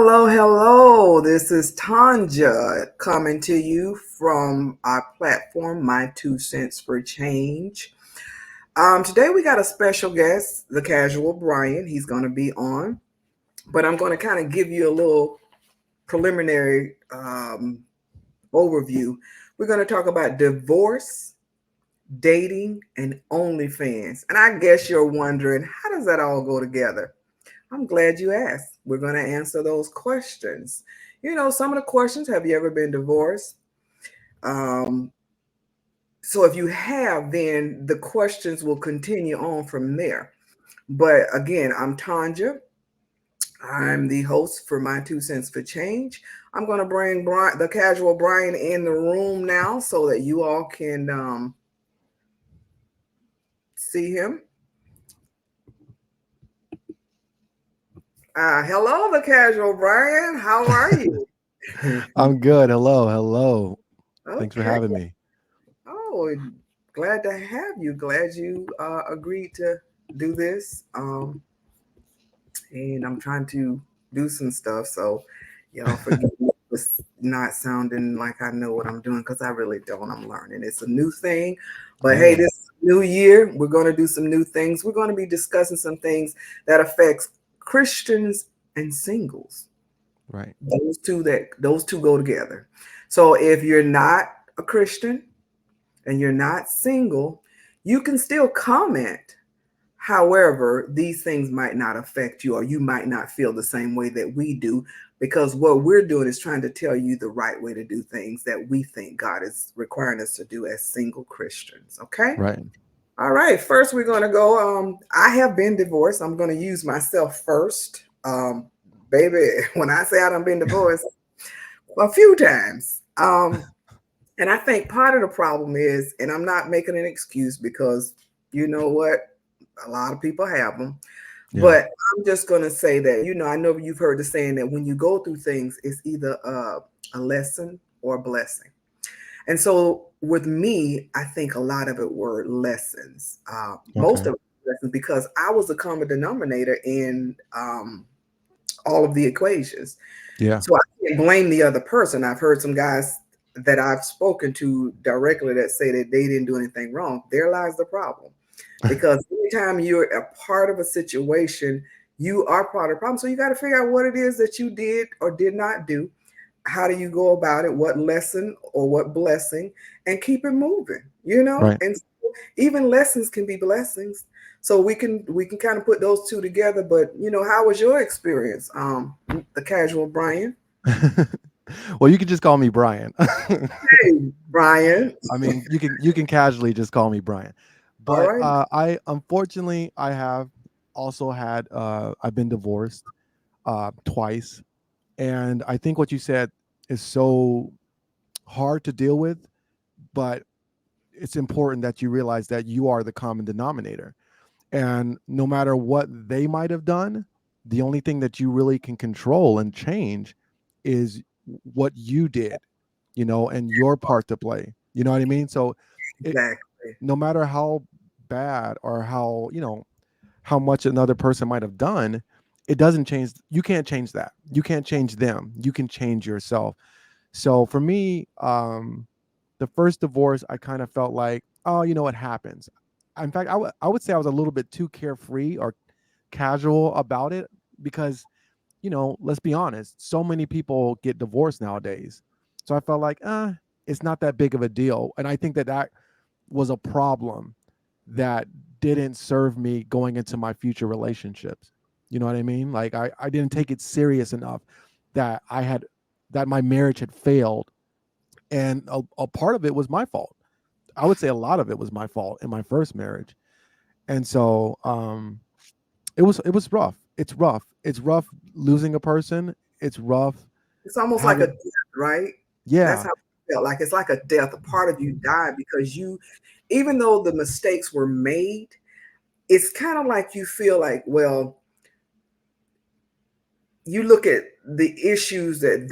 Hello, hello. This is Tanja coming to you from our platform, My Two Cents for Change. Today we got a special guest, the Casual Brian. He's going to be on, but I'm going to kind of give you a little preliminary overview. We're going to talk about divorce, dating, and OnlyFans. And I guess you're wondering, how does that all go together? I'm glad you asked. We're going to answer those questions. Some of the questions, have you ever been divorced? Um, so if you have, then the questions will continue on from there. But again, I'm Tanja. I'm the host for My Two Cents for Change. I'm going to bring the casual Brian in the room now so that you all can see him. Hello, the casual Brian. How are you? I'm good. Hello. Thanks for Okay. having me. Oh, glad to have you. Glad you agreed to do this. And I'm trying to do some stuff, so y'all forgive me for not sounding like I know what I'm doing because I really don't. I'm learning. It's a new thing, but hey, Hey, this new year we're going to do some new things. We're going to be discussing some things that affects Christians and singles. right. Those two go together. So if you're not a Christian and you're not single, you can still comment. However, these things might not affect you, or you might not feel the same way that we do, because what we're doing is trying to tell you the right way to do things that we think God is requiring us to do as single Christians. Okay. Right. All right. First, we're going to go. I have been divorced. I'm going to use myself first. Baby, when I say I done been divorced a few times. And I think part of the problem is, and I'm not making an excuse because you know what? A lot of people have them. Yeah. But I'm just going to say that, I know you've heard the saying that when you go through things, it's either a lesson or a blessing. And so with me, I think a lot of it were lessons. Most Okay. of it were lessons because I was a common denominator in all of the equations. Yeah. So I can't blame the other person. I've heard some guys that I've spoken to directly that say that they didn't do anything wrong. There lies the problem. Because anytime you're a part of a situation, you are part of the problem. So you got to figure out what it is that you did or did not do. How do you go about it? What lesson or what blessing? And keep it moving, Right. And so even lessons can be blessings. So we can kind of put those two together. But how was your experience, the casual Brian? Well, you can just call me Brian. Hey, Brian. I mean, you can casually just call me Brian. All But right. I unfortunately I have also had I've been divorced twice, and I think what you said is so hard to deal with, but it's important that you realize that you are the common denominator. And no matter what they might have done, the only thing that you really can control and change is what you did, and your part to play. You know what I mean? So it Exactly. no matter how bad or how, how much another person might have done, it doesn't change. You can't change that. You can't change them. You can change yourself. So for me, the first divorce, I kind of felt like, oh, it happens. In fact, I would say I was a little bit too carefree or casual about it because, let's be honest, so many people get divorced nowadays. So I felt like, it's not that big of a deal. And I think that that was a problem that didn't serve me going into my future relationships. You know what I mean? Like I didn't take it serious enough that that my marriage had failed, and a part of it was my fault. I would say a lot of it was my fault in my first marriage. And so it was rough. It's rough losing a person. It's rough It's almost like a having. death, right? That's Yeah. how it felt. Like it's like a death. A part of you died because even though the mistakes were made, it's kind of like you feel like, well, you look at the issues that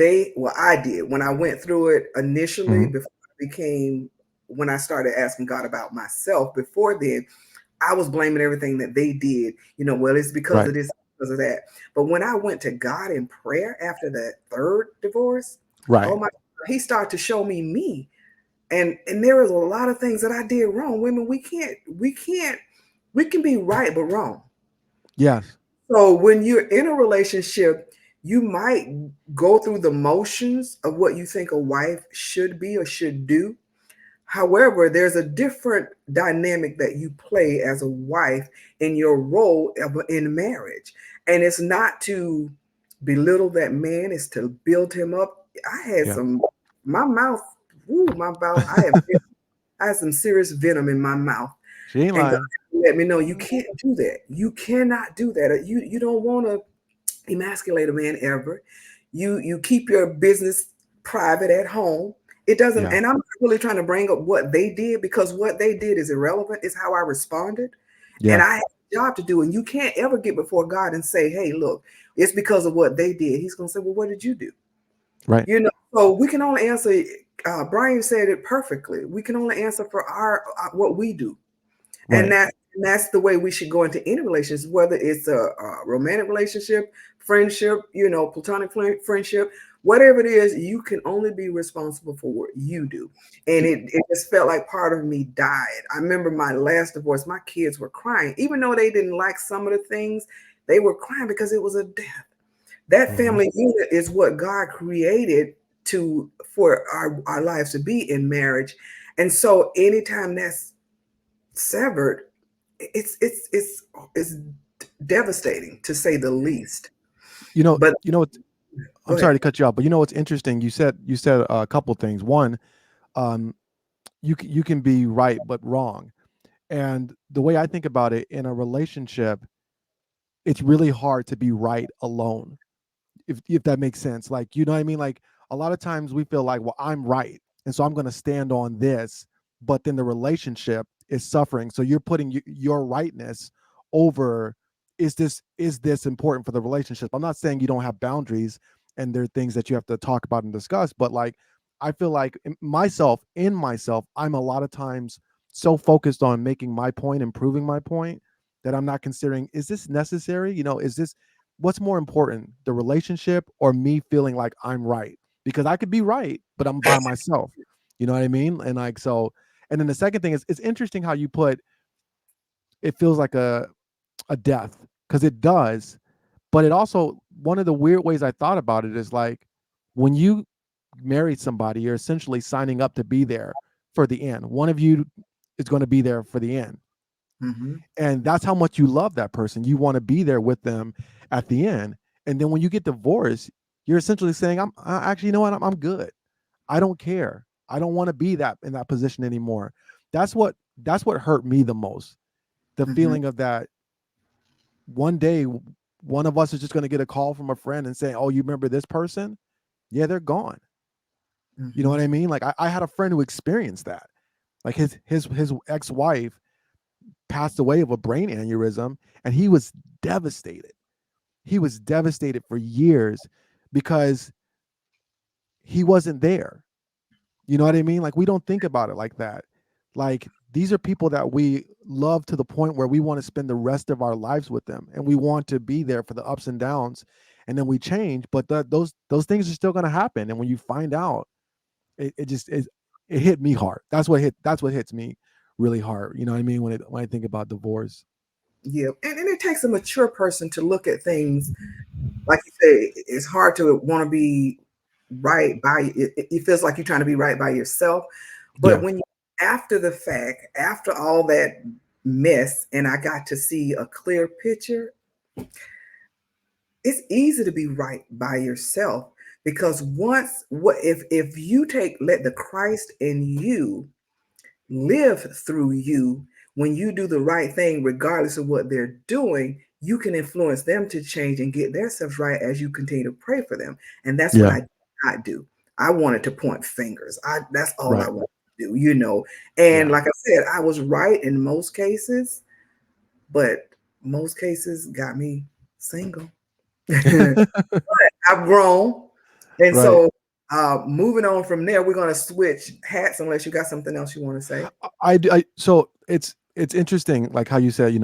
I did when I went through it initially Mhm. before I when I started asking God about myself. Before then, I was blaming everything that they did. Well, it's because Right. of this, because of that. But when I went to God in prayer after that third divorce, oh Right. my, he started to show me. And there was a lot of things that I did wrong. Women, we can be right but wrong. Yes. So when you're in a relationship, you might go through the motions of what you think a wife should be or should do. However, there's a different dynamic that you play as a wife in your role in marriage. And it's not to belittle that man, it's to build him up. I had Yeah. some, my mouth, my mouth, I had some serious venom in my mouth. She ain't And God lying. let me know you can't do that. You cannot do that. You don't want to emasculate a man ever. You keep your business private at home. It doesn't, Yeah. and I'm not really trying to bring up what they did because what they did is irrelevant. It's how I responded. And Yeah. I have a job to do. And you can't ever get before God and say, hey, look, it's because of what they did. He's gonna say, well, what did you do? Right. You know, so we can only answer Brian said it perfectly. We can only answer for our what we do. And Right. that's the way we should go into any relationship, whether it's a romantic relationship, friendship, platonic friendship, whatever it is. You can only be responsible for what you do. And it just felt like part of me died. I remember my last divorce, my kids were crying, even though they didn't like some of the things. They were crying because it was a death. That Hmm. family unit is what God created to for our lives to be in marriage. And so anytime that's severed, it's devastating to say the least. You know. But You know. go I'm ahead. sorry to cut you off, but you know what's interesting? You said a couple things. One, um, you can be right but wrong, and the way I think about it in a relationship, it's really hard to be right alone. If that makes sense, like, you know what I mean, like, a lot of times we feel like, well, I'm right, and so I'm going to stand on this, but then the relationship is suffering, so you're putting your rightness over, is this important for the relationship? I'm not saying you don't have boundaries and there are things that you have to talk about and discuss, but like, I feel like in myself, I'm a lot of times so focused on making my point and proving my point that I'm not considering, is this necessary, is this, what's more important, the relationship or me feeling like I'm right? Because I could be right, but I'm by myself. You know what I mean? And like, so, and then the second thing is, it's interesting how you put, it feels like a death, because it does, but it also, one of the weird ways I thought about it is like, when you marry somebody, you're essentially signing up to be there for the end. One of you is going to be there for the end. Hmm. And that's how much you love that person. You want to be there with them at the end. And then when you get divorced, you're essentially saying, actually, you know what? I'm good. I don't care. I don't want to be that in that position anymore. That's what hurt me the most. The Hmm. feeling of that one day, one of us is just going to get a call from a friend and say, oh, you remember this person? Yeah, they're gone. You know Hmm. what I mean? Like, I had a friend who experienced that. Like, his ex-wife passed away of a brain aneurysm, and he was devastated. He was devastated for years because he wasn't there. You know what I mean? Like, we don't think about it like that. Like, these are people that we love to the point where we want to spend the rest of our lives with them, and we want to be there for the ups and downs. And then we change, but those things are still going to happen. And when you find out, it hit me hard. That's what hits me really hard. You know what I mean? When I think about divorce. Yeah, and it takes a mature person to look at things. Like you say, it's hard to want to be right by it feels like you're trying to be right by yourself. But Yeah. when you after the fact, after all that mess, and I got to see a clear picture, it's easy to be right by yourself because once what if you take let the Christ in you live through you, when you do the right thing regardless of what they're doing, you can influence them to change and get themselves right as you continue to pray for them. And that's what Yeah. I did not do. I wanted to point fingers. That's all I Right. wanted to do. And Yeah. like I said, I was right in most cases, but most cases got me single. I've grown. And Right. so moving on from there, we're gonna switch hats unless you got something else you want to say. So it's interesting, like how you said,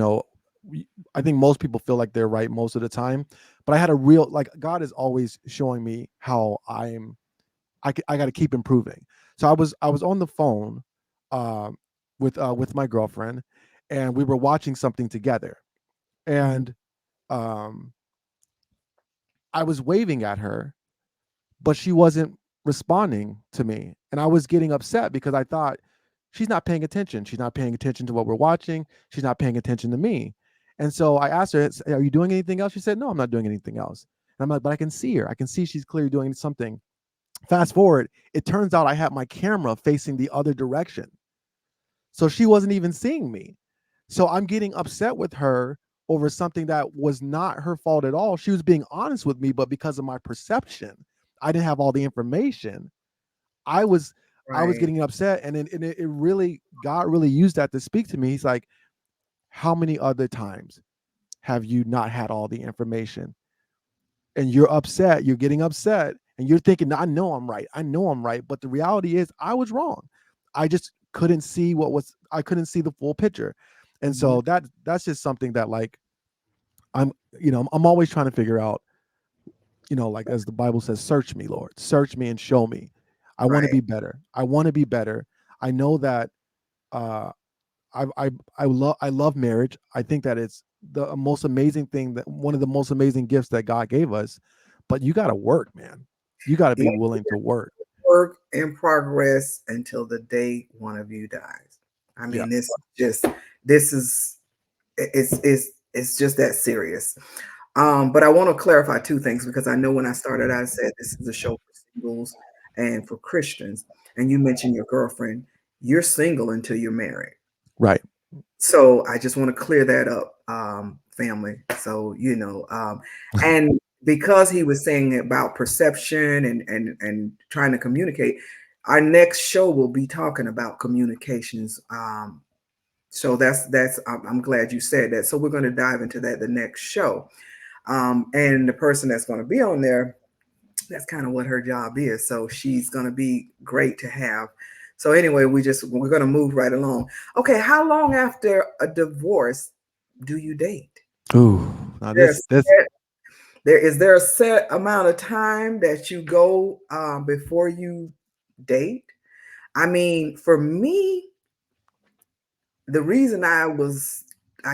I think most people feel like they're right most of the time, but I had a real, like, God is always showing me how I got to keep improving. So I was on the phone um with my girlfriend, and we were watching something together, Mhm. and um I was waving at her, but she wasn't responding to me. And I was getting upset because I thought she's not paying attention. She's not paying attention to what we're watching. She's not paying attention to me. And so I asked her, "Are you doing anything else?" She said, "No, I'm not doing anything else." And I'm like, "But I can see her. I can see she's clearly doing something." Fast forward, it turns out I had my camera facing the other direction. So she wasn't even seeing me. So I'm getting upset with her over something that was not her fault at all. She was being honest with me, but because of my perception, I didn't have all the information. I was I was Right. getting upset, and it really, God really used that to speak to me. He's like, "How many other times have you not had all the information, and you're upset, you're getting upset, and you're thinking, I know I'm right. I know I'm right, but the reality is I was wrong. I just couldn't see I couldn't see the full picture." And Mhm. so that's just something that, like, I'm I'm always trying to figure out, like, as the Bible says, search me, Lord, search me and show me. I want to Right. be better. I want to be better. I know that uh I love marriage. I think that it's the most amazing thing, that one of the most amazing gifts that God gave us. But you got to work, man. You got to be Yeah. willing to work. Work in progress until the day one of you dies. I Yeah. mean, just this is it's just that serious. But I want to clarify two things because I know when I started, I said this is a show for singles and for Christians. And you mentioned your girlfriend. You're single until you're married. Right. So I just want to clear that up, family. So and because he was saying about perception and trying to communicate, our next show will be talking about communications. So that's I'm glad you said that. So we're going to dive into that the next show. And the person that's going to be on there, that's kind of what her job is. So she's going to be great to have. So anyway, we're going to move right along. Okay, how long after a divorce do you date? Ooh. Now this. Is there a set amount of time that you go before you date? I mean, for me, the reason I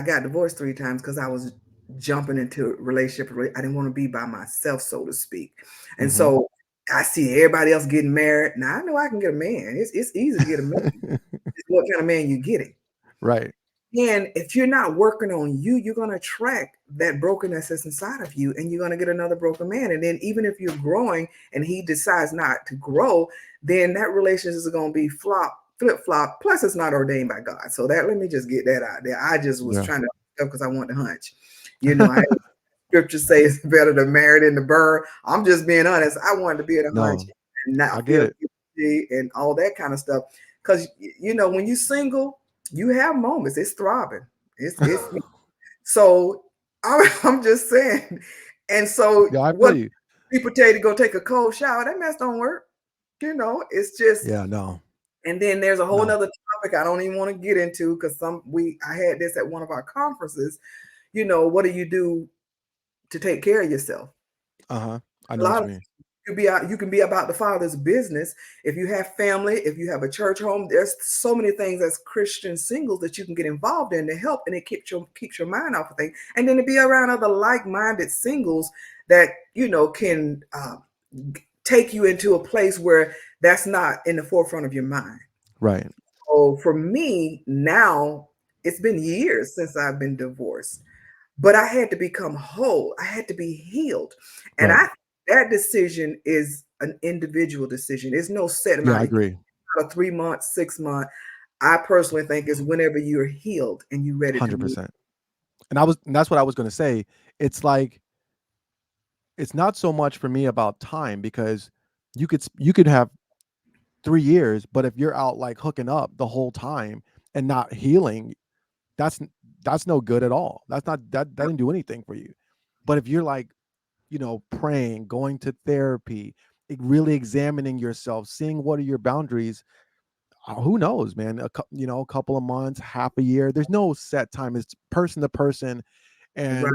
got divorced three times because I was jumping into a relationship. I didn't want to be by myself, so to speak. And Hmm. so I see everybody else getting married. Now I know I can get a man. It's easy to get a man. It's what kind of man you getting. Right. And if you're not working on you, you're going to attract that brokenness that's inside of you, and you're going to get another broken man. And then even if you're growing and he decides not to grow, then that relationship is going to be flip flop. Plus, it's not ordained by God. So that let me just get that out there. I just was Yeah. trying to because I want to hunch. I scripture say it's better to marry than to burn. I'm just being honest. I wanted to be at a hunch No, and I not get feel it. guilty and all that kind of stuff. Because when you're single, you have moments. It's throbbing. It's so I'm just saying. And so Yeah, I feel what you. people tell you to go take a cold shower, that mess don't work. It's just Yeah. No. and then there's a whole No. nother topic I don't even want to get into because I had this at one of our conferences. What do you do to take care of yourself? Uh-huh. I A know what lot you of mean. you can be about the Father's business if you have family, if you have a church home. There's so many things as Christian singles that you can get involved in to help, and it keeps your mind off of things. And then to be around other like-minded singles that can take you into a place where that's not in the forefront of your mind. Right. So for me now, it's been years since I've been divorced, but I had to become whole. I had to be healed. And Right. that decision is an individual decision. There's no set Yeah, I amount. agree. Of 3 months, 6 months. I personally think is whenever you're healed and you're ready to move. 100%. And that's what I was going to say. It's like, it's not so much for me about time, because you could have 3 years, but if you're out, like, hooking up the whole time and not healing, that's that's no good at all. That didn't do anything for you. But if you're, like, praying, going to therapy, really examining yourself, seeing what are your boundaries, who knows, man? A couple of months, half a year. There's no set time. It's person to person, Right.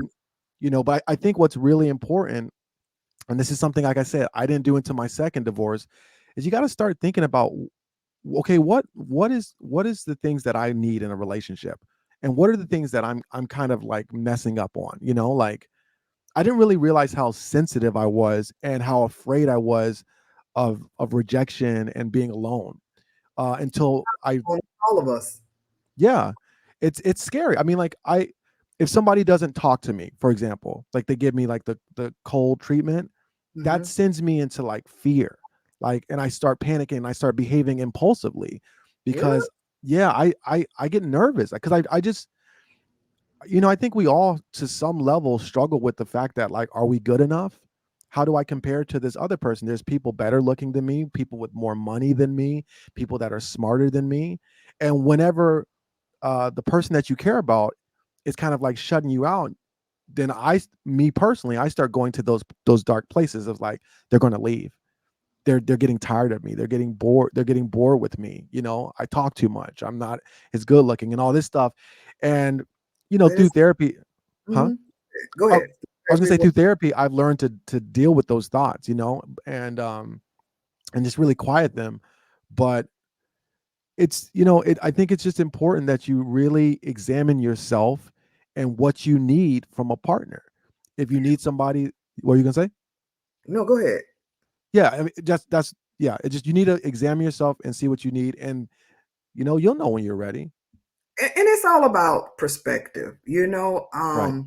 and But I think what's really important, and this is something, like I said, I didn't do until my second divorce, is you got to start thinking about, okay, what is the things that I need in a relationship, and what are the things that I'm kind of like messing up on. Like, I didn't really realize how sensitive I was and how afraid I was of rejection and being alone, until I On all of us. yeah, it's scary. I mean, like, if somebody doesn't talk to me, for example, like they give me like the cold treatment, that Hmm. sends me into like fear. Like, and I start panicking, I start behaving impulsively Really? because yeah, I get nervous because I just, I think we all to some level struggle with the fact that, like, are we good enough? How do I compare to this other person? There's people better looking than me, people with more money than me, people that are smarter than me. And whenever the person that you care about is kind of like shutting you out, then me personally, I start going to those dark places of like, they're going to leave. They're getting tired of me. They're getting bored. They're getting bored with me. I talk too much. I'm not as good looking and all this stuff. And But through it's, therapy, huh? mhm. Go Oh, ahead. I was gonna Therapy. say, through therapy, I've learned to deal with those thoughts, and just really quiet them. But I think it's just important that you really examine yourself and what you need from a partner. If you need somebody, what are you gonna say? No, go ahead. Yeah, I mean, that's yeah. It just, you need to examine yourself and see what you need, and you'll know when you're ready. And it's all about perspective. Right.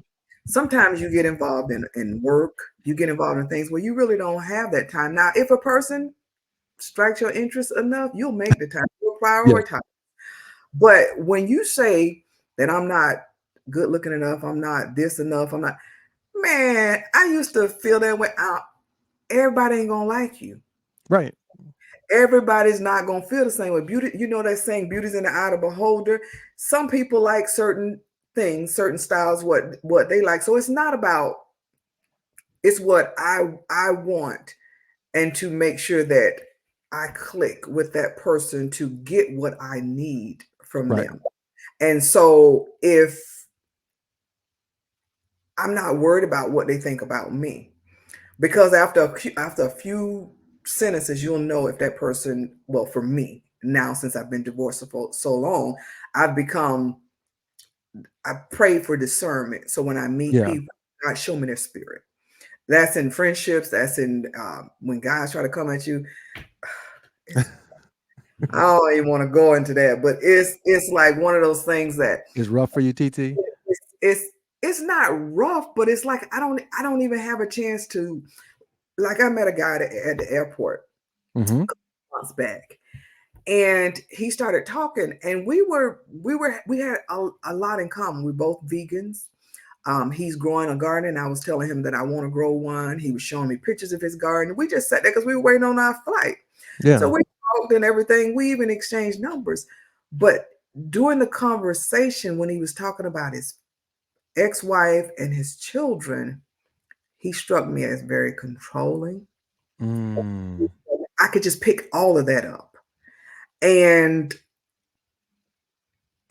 Sometimes you get involved in work, you get involved in things where you really don't have that time. Now, if a person strikes your interest enough, you'll make the time, you'll Yeah. prioritize. But when you say that I'm not good looking enough, I'm not this enough, I'm not, man, I used to feel that way. Everybody ain't gonna like you. Right. Everybody's not gonna feel the same way. Beauty, that saying, beauty's in the eye of the beholder. Some people like certain things, certain styles, what they like. So it's not about, it's what I want, and to make sure that I click with that person to get what I need from Right. them. And so if I'm not worried about what they think about me, because after a few sentences, you'll know if that person. Well, for me now, since I've been divorced for so long, I've become. I pray for discernment. So when I meet Yeah. people, God, show me their spirit. That's in friendships. That's in when guys try to come at you. It's, I don't even want to go into that, but it's like one of those things that It's rough for you, TT. it's it's it's not rough, but it's like I don't even have a chance to. Like, I met a guy at the airport Mm-hmm. months back, and he started talking, and we had a lot in common. We're both vegans. He's growing a garden. I was telling him that I want to grow one. He was showing me pictures of his garden. We just sat there because we were waiting on our flight. So Yeah. we talked and everything. We even exchanged numbers. But during the conversation, when he was talking about his ex-wife and his children, he struck me as very controlling. Mm. I could just pick all of that up. And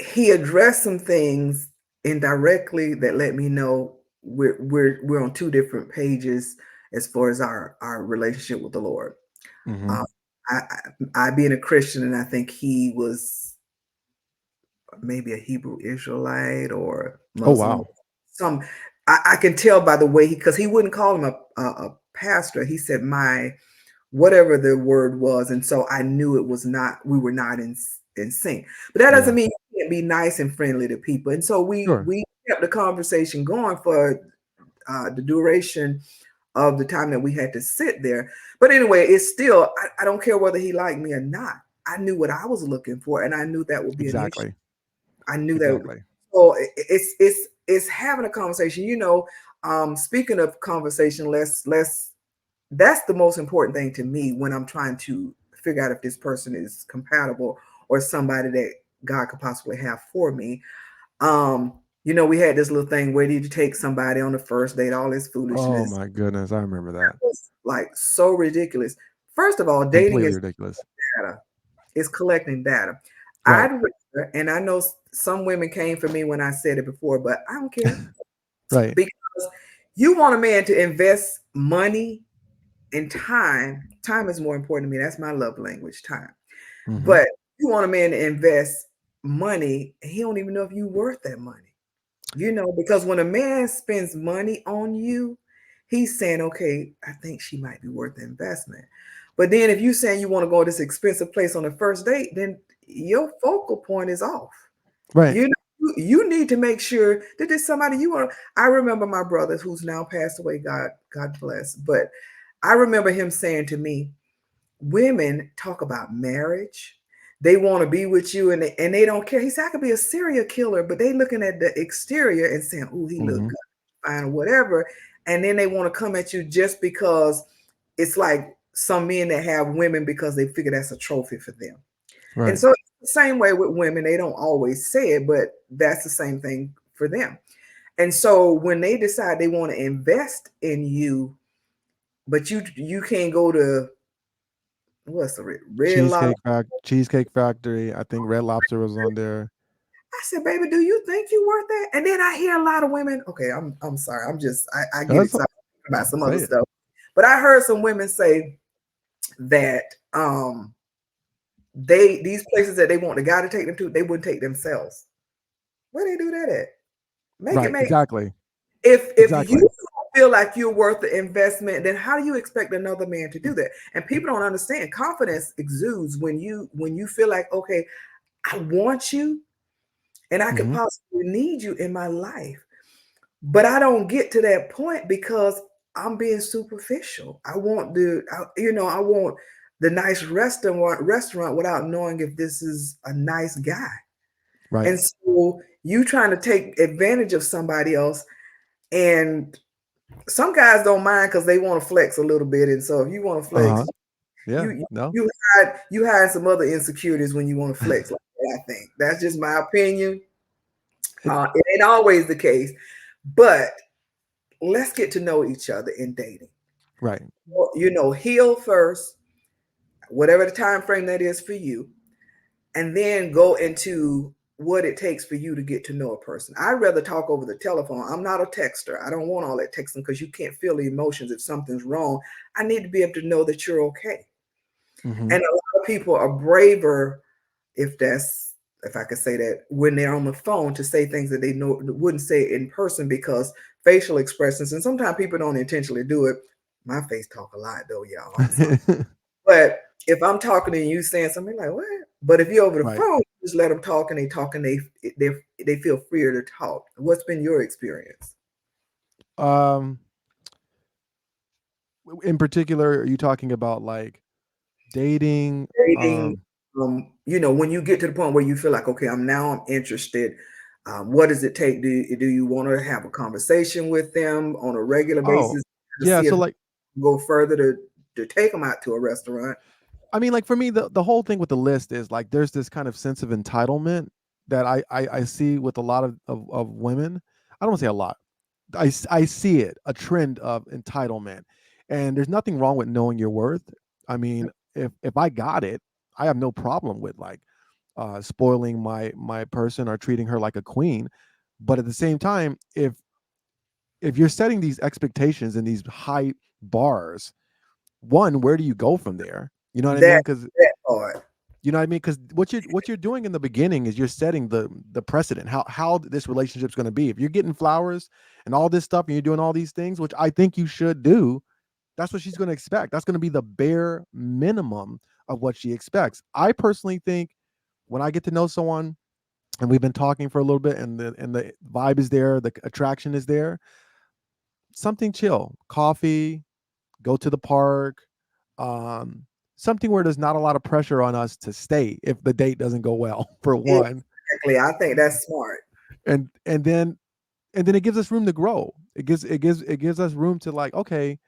he addressed some things indirectly that let me know we're on two different pages as far as our relationship with the Lord. Mm-hmm. Um, I being a Christian, and I think he was maybe a Hebrew Israelite or Oh, Muslim. wow. Some I can tell by the way because he wouldn't call him a pastor. He said my whatever the word was, and so I knew it was not. We were not in sync. But that doesn't Yeah. mean you can't be nice and friendly to people. And so we Sure. we kept the conversation going for the duration of the time that we had to sit there. But anyway, it's still I don't care whether he liked me or not. I knew what I was looking for, and I knew that would be an issue. Exactly. I knew that would be. Exactly. So it's having a conversation. Speaking of conversation, let's that's the most important thing to me when I'm trying to figure out if this person is compatible or somebody that God could possibly have for me. We had this little thing, where did you take somebody on the first date, all this Oh foolishness. my goodness, I remember That that. was like so ridiculous. First of all, dating Completely is ridiculous. data. is collecting data. Right. I'd rather, and I know some women came for me when I said it before, but I don't care Right. because you want a man to invest money and time. Time is more important to me. That's my love language, time. Mm-hmm. But you want a man to invest money, and he don't even know if you worth that money. Because when a man spends money on you, he's saying, okay, I think she might be worth the investment. But then if you saying you want to go to this expensive place on the first date, then your focal point is off. Right. You need to make sure that there's somebody you want. I remember my brother who's now passed away, God bless. But I remember him saying to me, women talk about marriage. They want to be with you and they don't care. He said, I could be a serial killer, but they looking at the exterior and saying, oh, he look Mm-hmm. good, fine, or whatever. And then they want to come at you just because it's like some men that have women because they figure that's a trophy for them. And Right. so it's the same way with women. They don't always say it, but that's the same thing for them. And so when they decide they want to invest in you, but you can't go to what's the red lobster. Cheesecake Factory. I think Red Lobster was on there. I said, baby, do you think you worth that? And then I hear a lot of women. Okay, I'm sorry. I get That's excited about some other say it. stuff. But I heard some women say that these places that they want the guy to take them to, they wouldn't take themselves. Where they do that at? Make it Right. make Exactly. if you Exactly. don't feel like you're worth the investment, then how do you expect another man to do that? And people don't understand. Confidence exudes when you feel like, okay, I want you and I could Mm-hmm. possibly need you in my life. But I don't get to that point because I'm being superficial. I want the nice restaurant without knowing if this is a nice guy. Right. And so you trying to take advantage of somebody else, and some guys don't mind because they want to flex a little bit. And so if you want to Uh flex, huh. Yeah. you No. you you hide some other insecurities when you want to flex like that. I think that's just my opinion. It, It ain't always the case, but let's get to know each other in dating. right. Well, heal first, whatever the time frame that is for you, and then go into what it takes for you to get to know a person. I'd rather talk over the telephone. I'm not a texter. I don't want all that texting because you can't feel the emotions if something's wrong. I need to be able to know that you're okay. Mm-hmm. And a lot of people are braver, if I could say that, when they're on the phone to say things that they know wouldn't say in person because facial expressions, and sometimes people don't intentionally do it. My face talk a lot though, y'all. I'm sorry. But if I'm talking and you saying something like what? But if you're over the right. phone, just let them talk and they talk and they feel freer to talk. What's been your experience? Um. In particular, are you talking about like dating? Dating, when you get to the point where you feel like, okay, I'm interested. What does it take? Do you want to have a conversation with them on a regular Oh, basis to yeah. see So if like, you go further to take them out to a restaurant? I mean, like for me, the whole thing with the list is like there's this kind of sense of entitlement that I see with a lot of women. I don't want to say a lot. I see it, a trend of entitlement. And there's nothing wrong with knowing your worth. I mean, if I got it, I have no problem with like spoiling my person or treating her like a queen. But at the same time, if you're setting these expectations and these high bars, one, where do you go from there? You know what I That mean? Because that part. you know what I mean? Because what you're doing in the beginning is you're setting the precedent, how this relationship's going to be. If you're getting flowers and all this stuff, and you're doing all these things, which I think you should do, that's what she's going to expect. That's going to be the bare minimum of what she expects. I personally think when I get to know someone and we've been talking for a little bit, and the vibe is there, the attraction is there, something chill, coffee, go to the park, um, something where there's not a lot of pressure on us to stay if the date doesn't go well, for one, Exactly. I think that's smart. and and then and then it gives us room to grow. It gives us room to like, okay,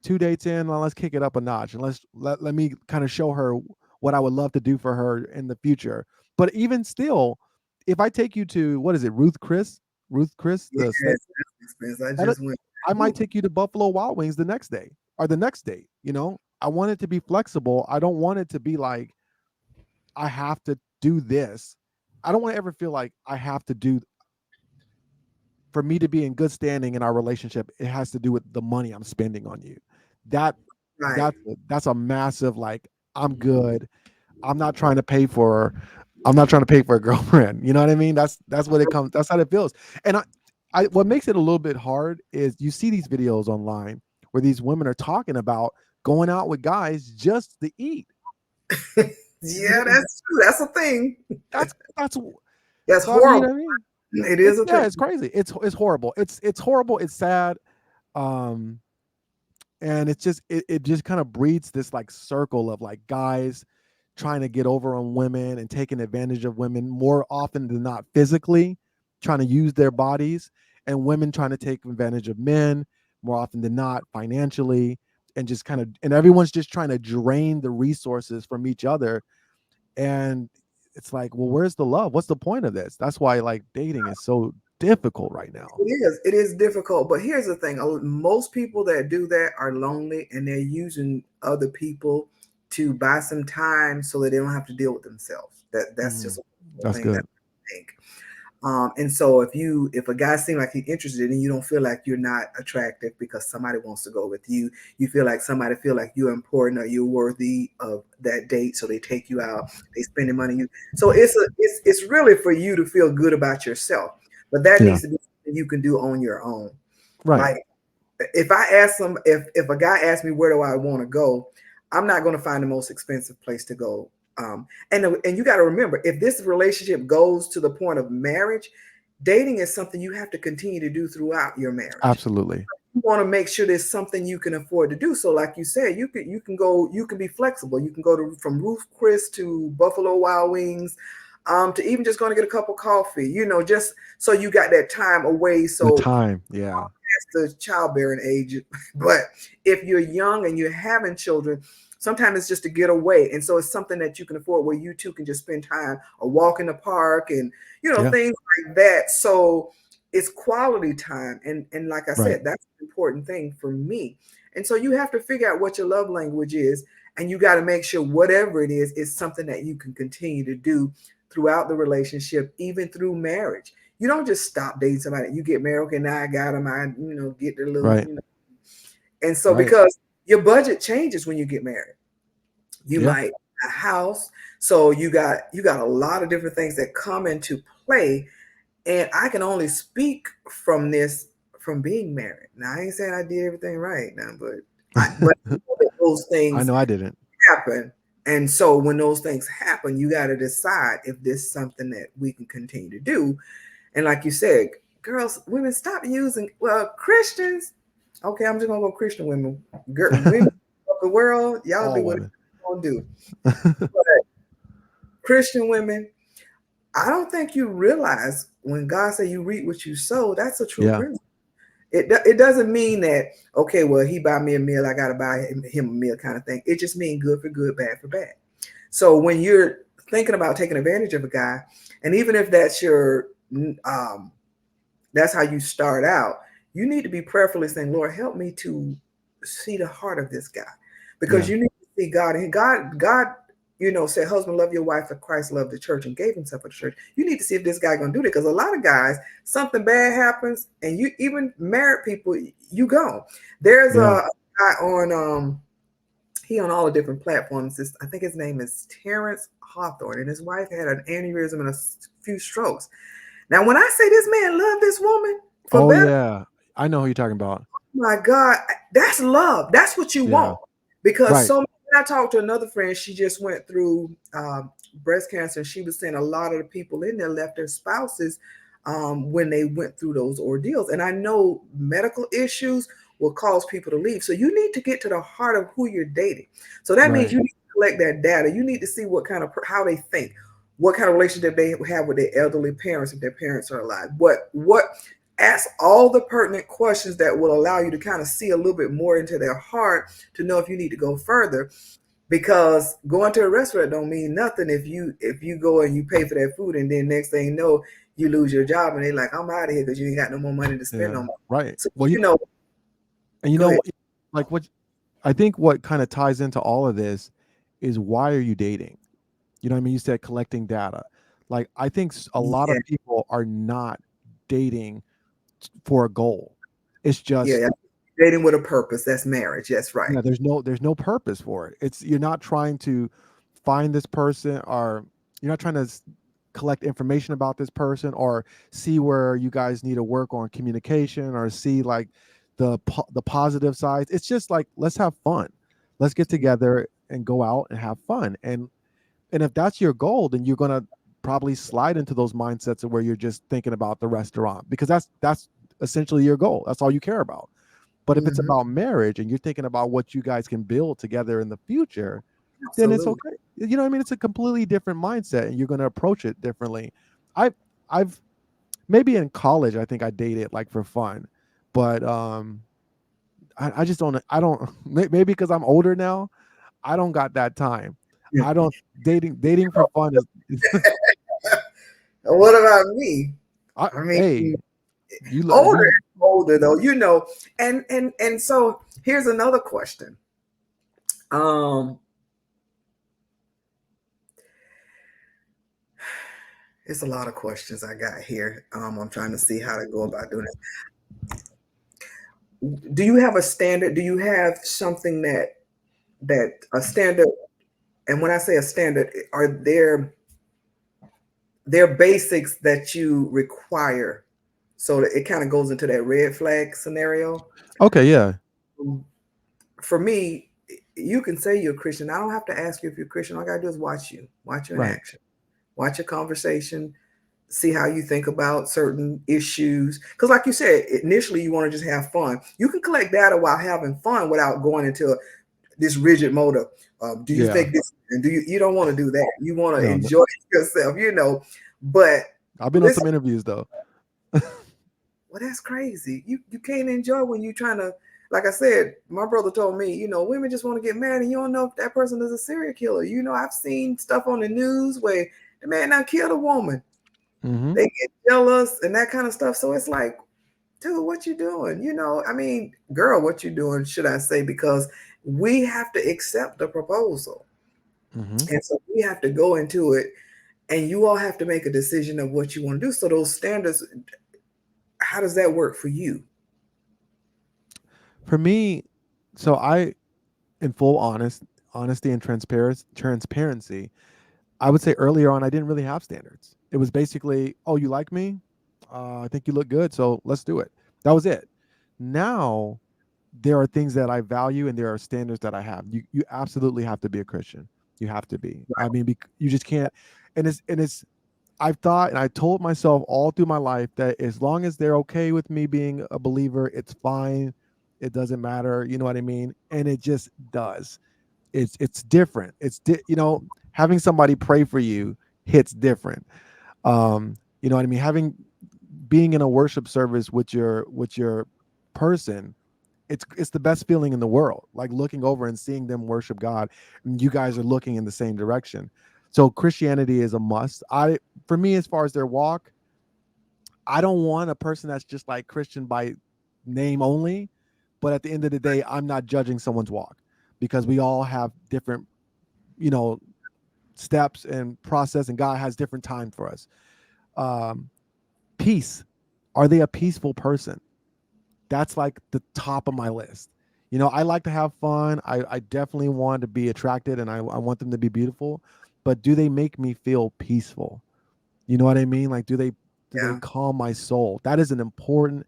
2 dates in, well, let's kick it up a notch, and let me kind of show her what I would love to do for her in the future. But even still, if I take you to, what is it, Ruth Chris, Yes, the steak, that's expensive. I that just went. I might Ooh, take you to Buffalo Wild Wings the next day or the next day. I want it to be flexible. I don't want it to be like I have to do this. I don't want to ever feel like I have to do, for me to be in good standing in our relationship, it has to do with the money I'm spending on you. That Right. that's a massive, like, I'm good. I'm not trying to pay for I'm not trying to pay for a girlfriend. You know what I mean? That's what it comes. That's how it feels. And I what makes it a little bit hard is you see these videos online where these women are talking about going out with guys just to eat. You Yeah, know, that's true. That's a thing. that's That's so, I mean, horrible. It is it's, a yeah, thing. it's crazy. It's horrible. It's horrible. It's sad. Um, and it's just it just kind of breeds this like circle of like guys trying to get over on women and taking advantage of women more often than not physically, trying to use their bodies, and women trying to take advantage of men more often than not financially, and just kind of, and everyone's just trying to drain the resources from each other. And it's like, well, where's the love? What's the point of this? That's why like dating is so difficult right now. It is. It is difficult. But here's the thing: most people that do that are lonely, and they're using other people to buy some time so that they don't have to deal with themselves. That's Mhm. just a That's thing that good. I think. And so if a guy seems like he's interested and you don't feel like you're not attractive because somebody wants to go with you, you feel like somebody feel like you're important or you're worthy of that date, so they take you out, they spending money on you. So it's really for you to feel good about yourself, but that Yeah. needs to be something you can do on your own. Right. Like if I ask some if a guy asks me where do I want to go, I'm not going to find the most expensive place to go. And you got to remember, if this relationship goes to the point of marriage, dating is something you have to continue to do throughout your marriage. Absolutely. You want to make sure there's something you can afford to do. So, like you said, you can go, you can be flexible. You can go to from Ruth Chris to Buffalo Wild Wings, to even just going to get a cup of coffee. Just so you got that time away. The So time. Yeah. the childbearing age. But if you're young and you're having children, sometimes it's just to get away. And so it's something that you can afford where you two can just spend time or walk in the park and, Yeah. things like that. So it's quality time. And like I Right. said, that's an important thing for me. And so you have to figure out what your love language is. And you got to make sure whatever it is something that you can continue to do throughout the relationship, even through marriage. You don't just stop dating somebody. You get married. Okay, now I got them. I, get the little, Right. And so Right. because your budget changes when you get married, you Yeah. might a house. So you got a lot of different things that come into play. And I can only speak from this from being married. Now I ain't saying I did everything right now, but those I things know I didn't. happen. And so when those things happen, you got to decide if this is something that we can continue to do. And like you said, girls, women, stop using, well, Christians. Okay, I'm just gonna go Christian women. Women of the world, y'all do All whatever women. you want to do. But Christian women, I don't think you realize when God said you reap what you sow, that's a true Yeah. principle. It doesn't mean that, okay, well, he buy me a meal, I gotta buy him a meal kind of thing. It just means good for good, bad for bad. So when you're thinking about taking advantage of a guy, and even if um that's how you start out, you need to be prayerfully saying, Lord, help me to see the heart of this guy. Because Yeah. you need to see God. And God, said, husband, love your wife, for Christ loved the church and gave himself for the church. You need to see if this guy gonna do that. Because a lot of guys, something bad happens, and you even married people, you go. There's Yeah. a guy on he on all the different platforms. I think his name is Terrence Hawthorne, and his wife had an aneurysm and a few strokes. Now, when I say this man loved this woman for Oh better, yeah. I know who you're talking about. my God, that's love. That's what you Yeah. want. Because Right. so when I talked to another friend, she just went through breast cancer. And she was saying a lot of the people in there left their spouses when they went through those ordeals. And I know medical issues will cause people to leave. So you need to get to the heart of who you're dating. So that means Right. you need to collect that data. You need to see what kind of how they think, what kind of relationship they have with their elderly parents if their parents are alive. What ask all the pertinent questions that will allow you to kind of see a little bit more into their heart to know if you need to go further, because going to a restaurant don't mean nothing if you go and you pay for that food and then next thing you know you lose your job and they're like, I'm out of here because you ain't got no more money to spend Yeah. no more. Right. So Well, and go ahead. like what I think what kind of ties into all of this is, why are you dating? You know what I mean? You said collecting data. Like I think a lot Yeah, of people are not dating for a goal. It's yeah, just yeah. Dating with a purpose. That's marriage. That's right. yeah, there's no purpose for it. It's you're not trying to find this person, or you're not trying to collect information about this person, or see where you guys need to work on communication, or see like the positive sides. It's just like let's have fun. Let's get together and go out and have fun. And if that's your goal, then you're gonna probably slide into those mindsets of where you're just thinking about the restaurant, because that's essentially your goal. That's all you care about. But if it's Hmm. about marriage and you're thinking about what you guys can build together in the future, then it's Absolutely. okay. You know what I mean? It's a completely different mindset and you're going to approach it differently. I I've maybe in college I think I dated like for fun, but I just don't maybe because I'm older now, I don't got that time. Yeah. I don't dating for fun is What about me? I, I mean, hey, older you and older though, and so here's another question. Um, it's a lot of questions I got here. I'm trying to see how to go about doing it. Do you have a standard? Do you have something that a standard? And when I say a standard, are there basics that you require? So that it kind of goes into that red flag scenario. okay, yeah, For me, you can say you're a Christian. I don't have to ask you if you're a Christian. All I gotta do is watch you in right. action, watch your conversation, see how you think about certain issues. Because, like you said, initially you want to just have fun. You can collect data while having fun without going into this rigid mode of, do you Yeah. think this? And do you don't want to do that. You want to No, no. enjoy yourself, you know. But I've been on listen, some interviews though. well, that's crazy. You can't enjoy when you're trying to. Like I said, my brother told me, women just want to get married, and you don't know if that person is a serial killer. I've seen stuff on the news where the man now killed a woman. Mhm. They get jealous and that kind of stuff. So it's like, dude, what you doing? I mean, girl, what you doing? Should I say? Because we have to accept the proposal, Mhm. and so we have to go into it, and you all have to make a decision of what you want to do. So those standards, how does that work for you? For me, so I in full honesty and transparency, I would say earlier on I didn't really have standards. It was basically, "Oh, you like me? I think you look good, so let's do it." That was it. Now, there are things that I value and there are standards that I have. You absolutely have to be a Christian. You have to be. I mean, you just can't. And it's I've thought and I told myself all through my life that as long as they're okay with me being a believer, it's fine. It doesn't matter. You know what I mean? And it just does. It's different. Having somebody pray for you hits different. You know what I mean? Having being in a worship service with your person, it's the best feeling in the world, like looking over and seeing them worship God and you guys are looking in the same direction. So Christianity is a must. I For me, as far as their walk, I don't want a person that's just like Christian by name only, but at the end of the day I'm not judging someone's walk, because we all have different, you know steps and process, and God has different time for us. um Peace. Are they a peaceful person? That's like the top of my list. I like to have fun. I definitely want to be attracted, and I want them to be beautiful. But do they make me feel peaceful? You know what I mean? Like, do they Yeah. calm my soul? That is an important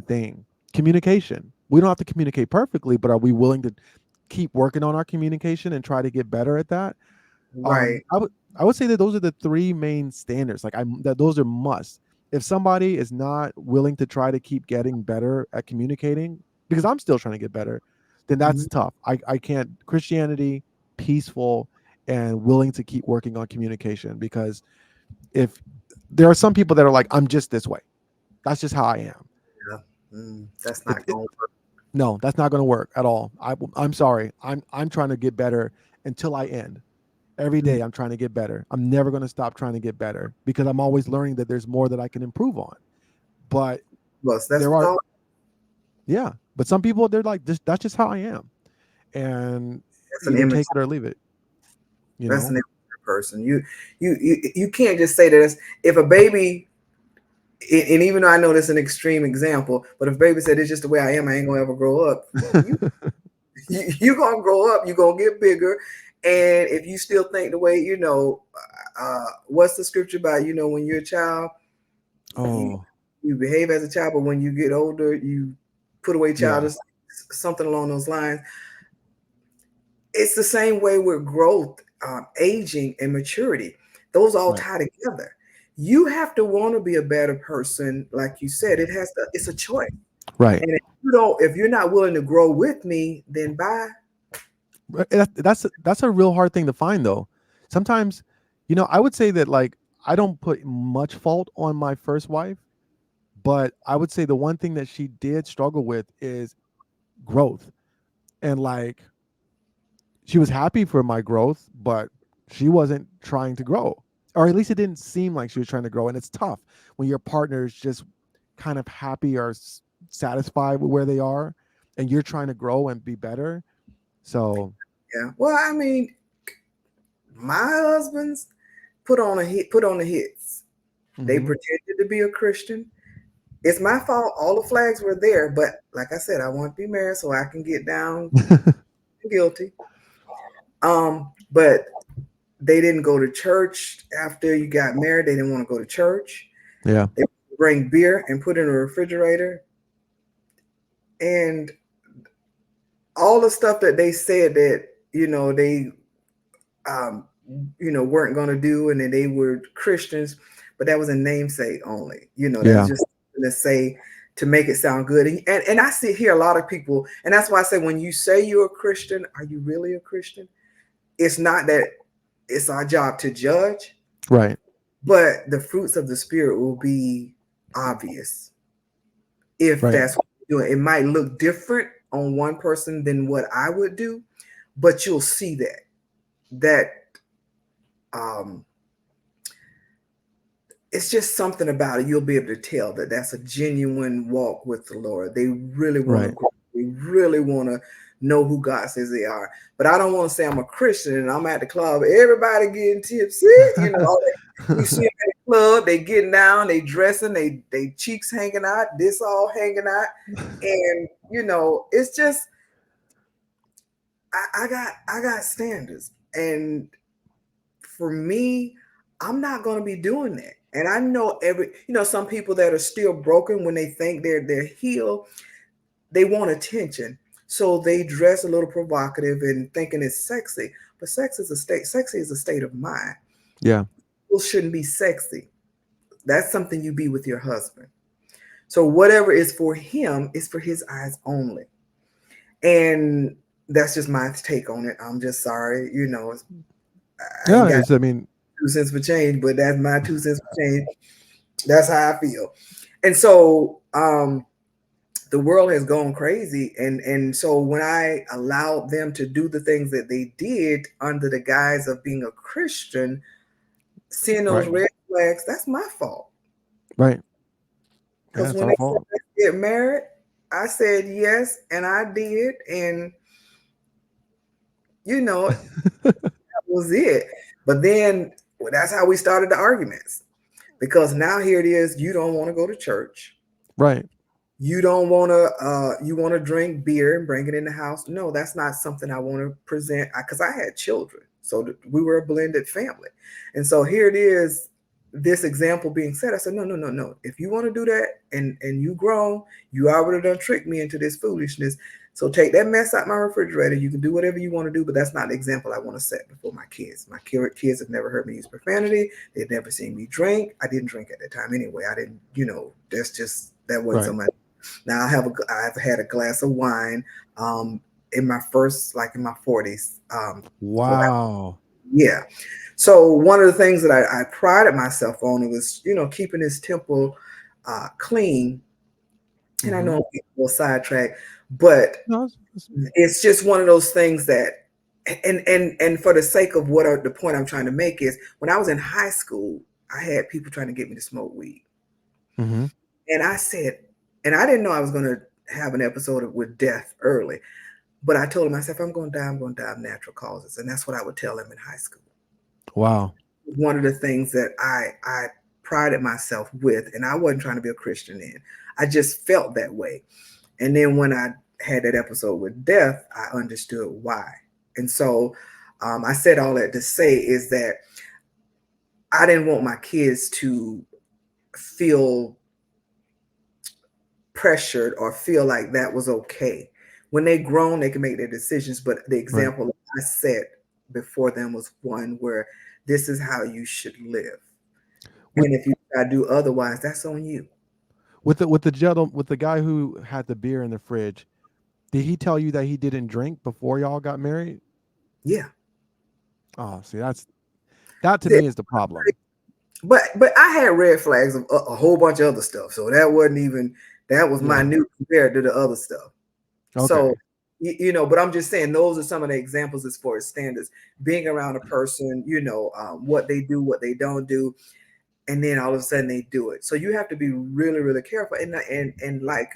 thing. Communication. We don't have to communicate perfectly, but are we willing to keep working on our communication and try to get better at that? Right. I would say that those are the three main standards. Like that those are must. If somebody is not willing to try to keep getting better at communicating, because I'm still trying to get better, then Mhm. that's tough. I can't. Christianity, peaceful, and willing to keep working on communication, because if there are some people that are like, I'm just this way. That's just how I am. Yeah. That's It, not it, going to work. no, that's not going to work at all. I'm sorry. I'm trying to get better until I end. Every Mm. day I'm trying to get better. I'm never going to stop trying to get better, because I'm always learning that there's more that I can improve on. But Plus, that's there with are, all. yeah, but some people, they're like, this, that's just how I am. And That's an either image. take it or leave it, you That's know? an image person. You can't just say that if a baby, and even though I know that's an extreme example, but if baby said it's just the way I am, I ain't gonna ever grow up. You gonna grow up, you gonna get bigger, and if you still think the way what's the scripture about? When you're a child, you Oh, you behave as a child, but when you get older, you put away yeah, childish, something along those lines. It's the same way with growth, aging, and maturity. Those all right, tie together. You have to want to be a better person, like you said. It's a choice. right. And if you're not willing to grow with me, then bye. That's a real hard thing to find though. Sometimes, I would say that like I don't put much fault on my first wife, but I would say the one thing that she did struggle with is growth. And like she was happy for my growth, but she wasn't trying to grow. Or at least it didn't seem like she was trying to grow. And it's tough when your partner is just kind of happy or satisfied with where they are and you're trying to grow and be better. So, Yeah. Well, I mean, my husbands put on the hits. They mhm. pretended to be a Christian. It's my fault. All the flags were there, but like I said, I want to be married so I can get down guilty. But they didn't go to church after you got married. They didn't want to go to church. Yeah. They bring beer and put it in a refrigerator, and all the stuff that they said that they um, weren't going to do, and then they were Christians, but that was a namesake only. That was Yeah. just to say to make it sound good. And I see here a lot of people, and that's why I say when you say you're a Christian, are you really a Christian? It's not that it's our job to judge, Right. but the fruits of the spirit will be obvious if Right. that's what you're doing. It might look different on one person than what I would do, but you'll see that um it's just something about it. You'll be able to tell that that's a genuine walk with the Lord. They really want to Right. grow. They really want to know who God says they are. But I don't want to say I'm a Christian and I'm at the club. Everybody getting tipsy. All that. You see them at the club. They getting down. They dressing. They cheeks hanging out. This all hanging out. And it's just I got standards. And for me, I'm not going to be doing that. And I know some people that are still broken when they think they're healed, they want attention. So they dress a little provocative and thinking it's sexy. But sexy is a state of mind. Yeah. People shouldn't be sexy. That's something you be with your husband. So whatever is for him is for his eyes only. And that's just my take on it. I'm just sorry. I ain't Yeah. got I mean, 2 cents for change, but that's my 2 cents for change. That's how I feel. And so the world has gone crazy. And so when I allowed them to do the things that they did under the guise of being a Christian, seeing those right. red flags, that's my fault. Right. Yeah. Because It's when our they said fault. let's get married, I said yes, and I did. And that was it. But then that's how we started the arguments. Because now here it is, you don't want to go to church. Right. You don't want to you want to drink beer and bring it in the house. No, that's not something I want to present because I had children, so we were a blended family. And so here it is, this example being set. I said no, no, no, no. If you want to do that and you grown, you already done tricked me into this foolishness. So take that mess out my refrigerator. You can do whatever you want to do, but that's not the example I want to set before my kids. My kids have never heard me use profanity. They've never seen me drink. I didn't drink at the time anyway. I didn't, that's just that wasn't so Right. much. Now I've had a glass of wine in my first, like in my 40s. So Wow. yeah. So one of the things that I prided myself on was, keeping this temple clean. And I know Hmm. I'm getting a little sidetracked, but No, it's just one of those things that, and for the sake of the point I'm trying to make is, when I was in high school, I had people trying to get me to smoke weed. hmm. And I said, and I didn't know I was going to have an episode with death early, but I told myself, I'm going to die of natural causes. And that's what I would tell them in high school. Wow. One of the things that I prided myself with, and I wasn't trying to be a Christian then. I just felt that way. And then when I had that episode with death, I understood why. And so I said all that to say is that I didn't want my kids to feel pressured or feel like that was okay. When they grown, they can make their decisions. But the Right. example I set before them was one where this is how you should live. With And if you try to do otherwise, that's on you. with the guy who had the beer in the fridge, did he tell you that he didn't drink before y'all got married? Yeah. Oh, see, that to Yeah. me is the problem. But I had red flags of a whole bunch of other stuff. So that wasn't even that was Yeah. minute compared to the other stuff. So Okay. but I'm just saying those are some of the examples as far as standards. Being around a person, what they do, what they don't do, and then all of a sudden they do it. So you have to be really, really careful. And like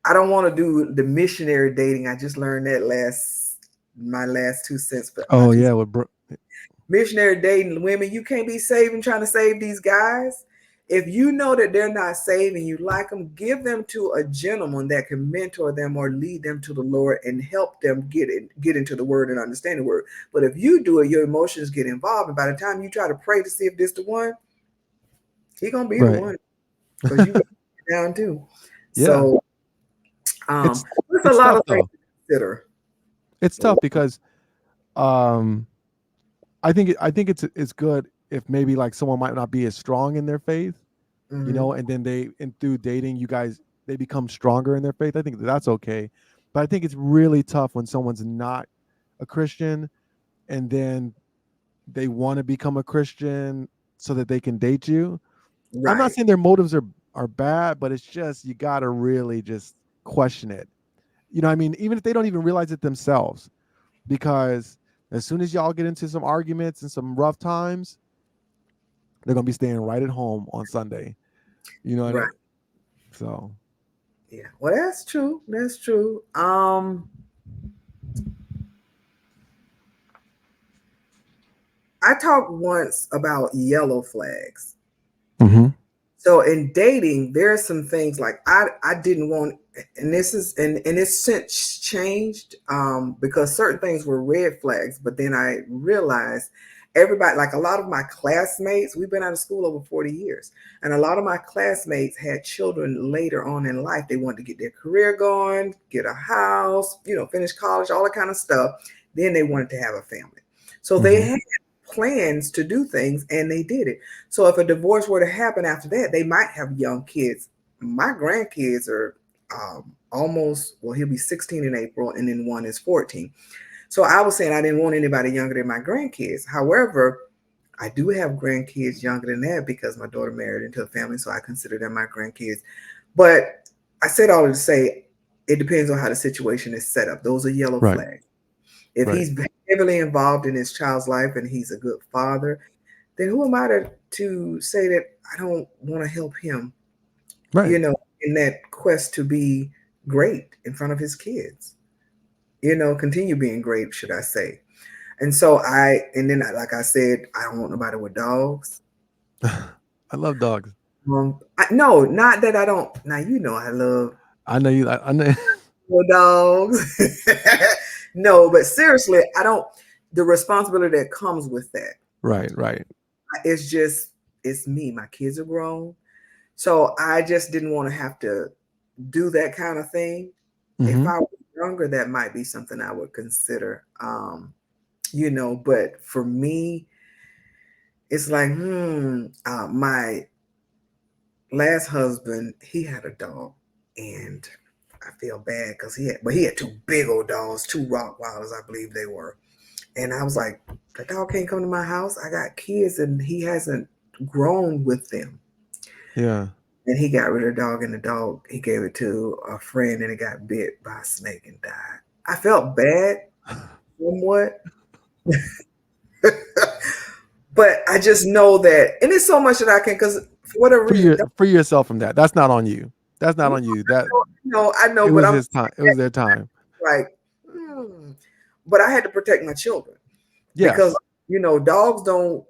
I don't want to do the missionary dating. I just learned that my last 2 cents, but my Oh two yeah, missionary dating women, you can't be saving trying to save these guys. If you know that they're not saving, you like them, give them to a gentleman that can mentor them or lead them to the Lord and help them get into the word and understand the word. But if you do it, your emotions get involved. And by the time you try to pray to see if this the one, he gonna be the right. one because you got it down too. Yeah. So It's there's a it's lot tough of things though. to consider. It's tough because um I think it's good if maybe like someone might not be as strong in their faith, Mm-hmm. and then and through dating you guys they become stronger in their faith. I think that's okay. But I think it's really tough when someone's not a Christian and then they want to become a Christian so that they can date you. I'm not Right, saying their motives are bad, but it's just you got to really just question it. I mean, even if they don't even realize it themselves, because as soon as y'all get into some arguments and some rough times, they're gonna be staying right at home on Sunday. You know what I right. mean? So, Yeah. Well, that's true. That's true. I talked once about yellow flags. hmm So in dating, there are some things like I didn't want, and this is and it's since changed because certain things were red flags, but then I realized everybody, like a lot of my classmates, we've been out of school over 40 years, and a lot of my classmates had children later on in life. They wanted to get their career going, get a house, finish college, all that kind of stuff. Then they wanted to have a family, so they hmm had plans to do things, and they did it. So if a divorce were to happen after that, they might have young kids. My grandkids are almost, well, he'll be 16 in April, and then one is 14. So I was saying I didn't want anybody younger than my grandkids. However, I do have grandkids younger than that because my daughter married into a family, so I consider them my grandkids. But I said all to say it depends on how the situation is set up. Those are yellow right, flags. If right, he's heavily involved in his child's life and he's a good father, then who am I to say that I don't want to help him, right, in that quest to be great in front of his kids, continue being great, should I say. And so and then like I said, I don't want nobody with dogs. I love dogs. No, not that I don't. Now, I love I know you. I know. dogs. No, but seriously, I don't, the responsibility that comes with that. right, right. It's just, it's me. My kids are grown. So I just didn't want to have to do that kind of thing. If hmm I was younger, that might be something I would consider. But for me, it's like, my last husband, he had a dog, and I feel bad because he had two big old dogs, two Rottweilers, I believe they were. And I was like, the dog can't come to my house. I got kids, and he hasn't grown with them. Yeah. And he got rid of the dog, and the dog, he gave it to a friend, and it got bit by a snake and died. I felt bad somewhat, but I just know that, and it's so much that I can, because for whatever reason, Free yourself from that. That's not on you. That's not on you. That I know, it but was I'm his time. It was their time. like, hmm. But I had to protect my children because Yes. Dogs don't,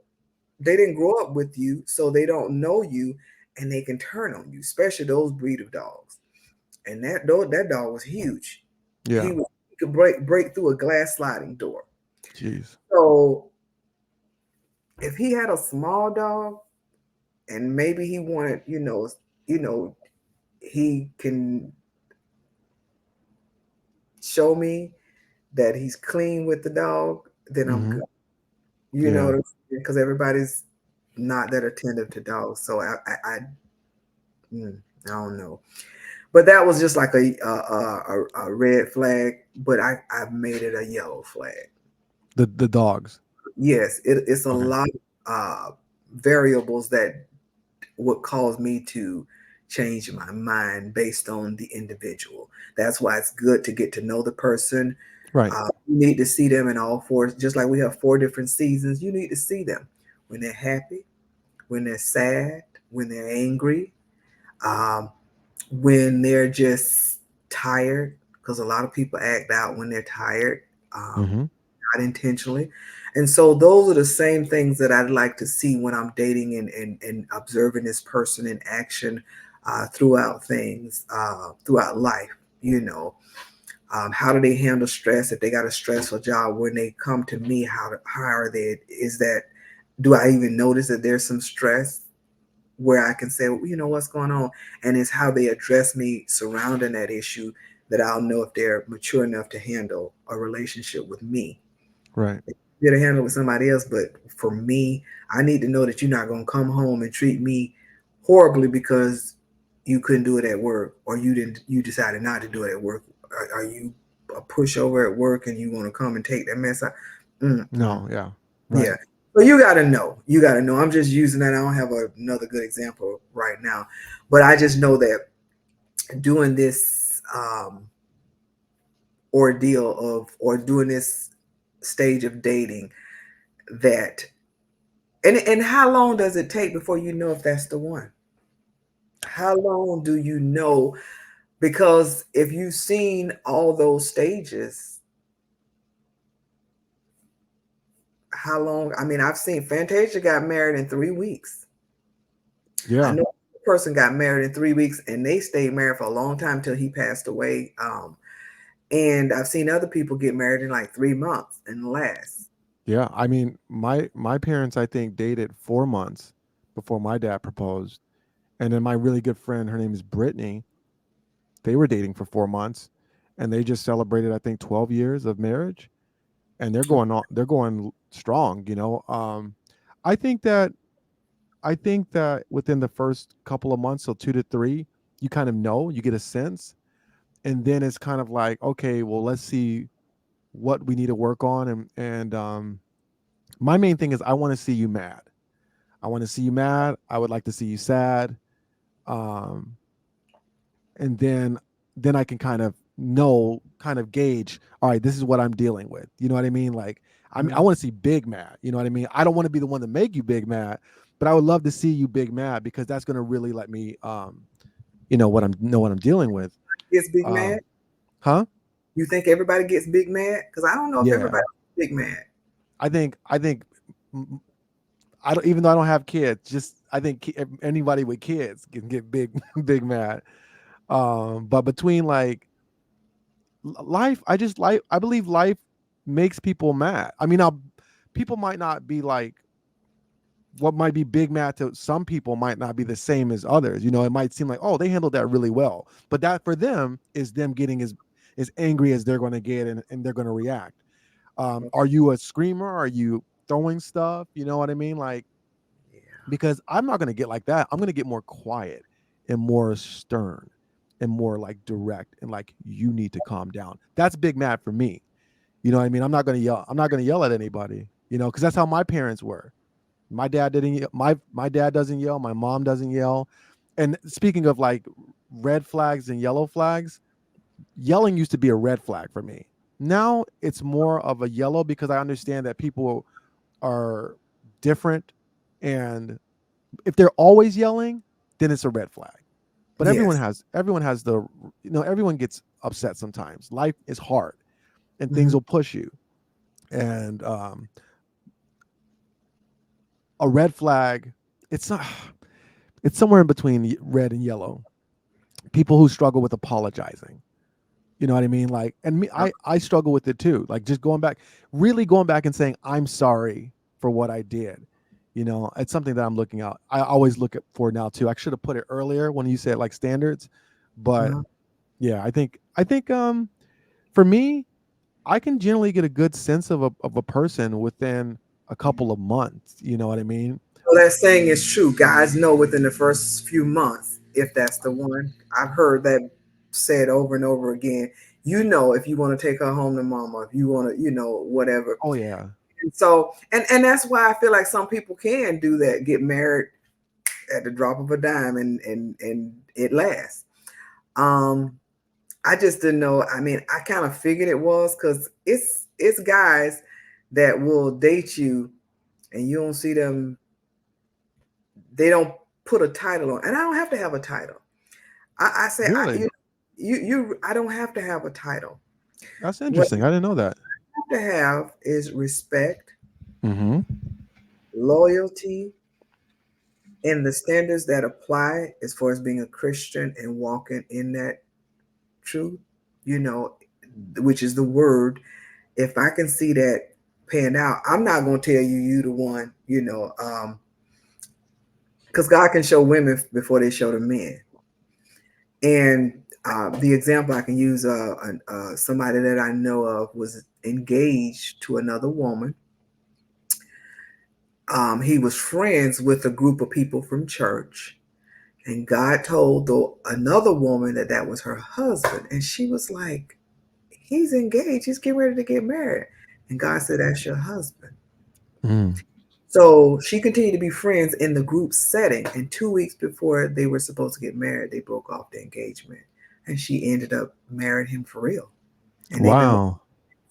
they didn't grow up with you, so they don't know you, and they can turn on you, especially those breed of dogs. And that dog was huge. Yeah. He could break through a glass sliding door. Jeez. So if he had a small dog, and maybe he wanted, you know, he can show me that he's clean with the dog, then I'm Mm-hmm. good. You know what Yeah. I'm saying? Because everybody's not that attentive to dogs. So mm, I don't know. But that was just like a red flag, but I've made it a yellow flag. The dogs. Yes, it's a Okay. lot of variables that would cause me to change my mind based on the individual. That's why it's good to get to know the person. Right. You need to see them in all four, just like we have four different seasons. You need to see them when they're happy, when they're sad, when they're angry, um, when they're just tired, because a lot of people act out when they're tired, um, Mm-hmm. not intentionally. And so those are the same things that I'd like to see when I'm dating and observing this person in action throughout things, throughout life. You know, how do they handle stress? If they got a stressful job, when they come to me, how are they? Is that, do I even notice that there's some stress where I can say, well, what's going on? And it's how they address me surrounding that issue that I'll know if they're mature enough to handle a relationship with me. Right. Get a handle with somebody else, but for me, I need to know that you're not going to come home and treat me horribly because you couldn't do it at work, or you decided not to do it at work. Are you a pushover at work and you want to come and take that mess out? Mm-mm. No. Yeah. Yeah. Right. So you got to know. You got to know. I'm just using that. I don't have another good example right now, but I just know that doing this ordeal of, or doing this stage of dating, that, and how long does it take before you know if that's the one? How long do you know? Because if you've seen all those stages, how long? I mean, I've seen Fantasia got married in 3 weeks. I Yeah. know a person got married in 3 weeks and they stayed married for a long time till he passed away. And I've seen other people get married in like 3 months and less. Yeah. I mean, my parents, I think, dated 4 months before my dad proposed, and then my really good friend, her name is Brittany. They were dating for 4 months, and they just celebrated, I think, 12 years of marriage, and they're going on. They're going strong. I think that I think that within the first couple of months, so 2 to 3, you kind of know, you get a sense, and then it's kind of like, okay, well, let's see what we need to work on, and my main thing is I want to see you mad. I want to see you mad. I would like to see you sad. Um, and then I can kind of know, kind of gauge, all right, this is what I'm dealing with. You know what I mean? Like I Mhm. want to see big mad. You know what I mean? I don't want to be the one to make you big mad, but I would love to see you big mad because that's going to really let me what I'm dealing with. Gets big mad? Um huh? You think everybody gets big mad? Because I don't know if Yeah. everybody gets big mad. I think mm, I don't, even though I don't have kids, just I think anybody with kids can get big big mad. But between like life, I believe life makes people mad. I mean, now people might not be like, what might be big mad to some people might not be the same as others. It might seem like, oh, they handled that really well, but that for them is them getting as angry as they're going to get, and they're going to react. Are you a screamer? Are you throwing stuff? You know what I mean? Like, Yeah. because I'm not going to get like that. I'm going to get more quiet and more stern and more like direct and like, you need to calm down. That's big mad for me. You know what I mean? I'm not going to yell. I'm not going to yell at anybody, because that's how my parents were. My dad didn't my dad doesn't yell, my mom doesn't yell. And speaking of like red flags and yellow flags, yelling used to be a red flag for me. Now it's more of a yellow because I understand that people are different, and if they're always yelling, then it's a red flag. But Yes. everyone gets upset sometimes. Life is hard and things Mhm. will push you. And a red flag, it's not, it's somewhere in between red and yellow. People who struggle with apologizing. You know what I mean? Like, and me, I struggle with it too. Like, just going back, really going back and saying, I'm sorry for what I did. You know, it's something that I'm looking out. I always look at for now too. I should have put it earlier when you said like standards, but Uh-huh. yeah, I think for me, I can generally get a good sense of a person within a couple of months. You know what I mean? Well, that saying is true. Guys know within the first few months if that's the one. I've heard that said over and over again. You know, if you want to take her home to mama, if you want to, whatever. Oh yeah. And so, and that's why I feel like some people can do that, get married at the drop of a dime, and it lasts. Um, I just didn't know. I mean, I kind of figured it was because it's guys that will date you, and you don't see them. They don't put a title on, and I don't have to have a title. I say Really? I don't have to have a title. That's What interesting. I didn't know that. you have to have is respect, Mm-hmm. loyalty, and the standards that apply as far as being a Christian and walking in that truth, you know, which is the word. If I can see that panned out, I'm not going to tell you the one, because God can show women before they show the men. And the example I can use, somebody that I know of was engaged to another woman. He was friends with a group of people from church, and God told another woman that that was her husband, and she was like, "He's engaged. He's getting ready to get married," and God said, "That's your husband." Mm. So she continued to be friends in the group setting, and 2 weeks before they were supposed to get married, they broke off the engagement, and she ended up marrying him for real, and they've been Wow.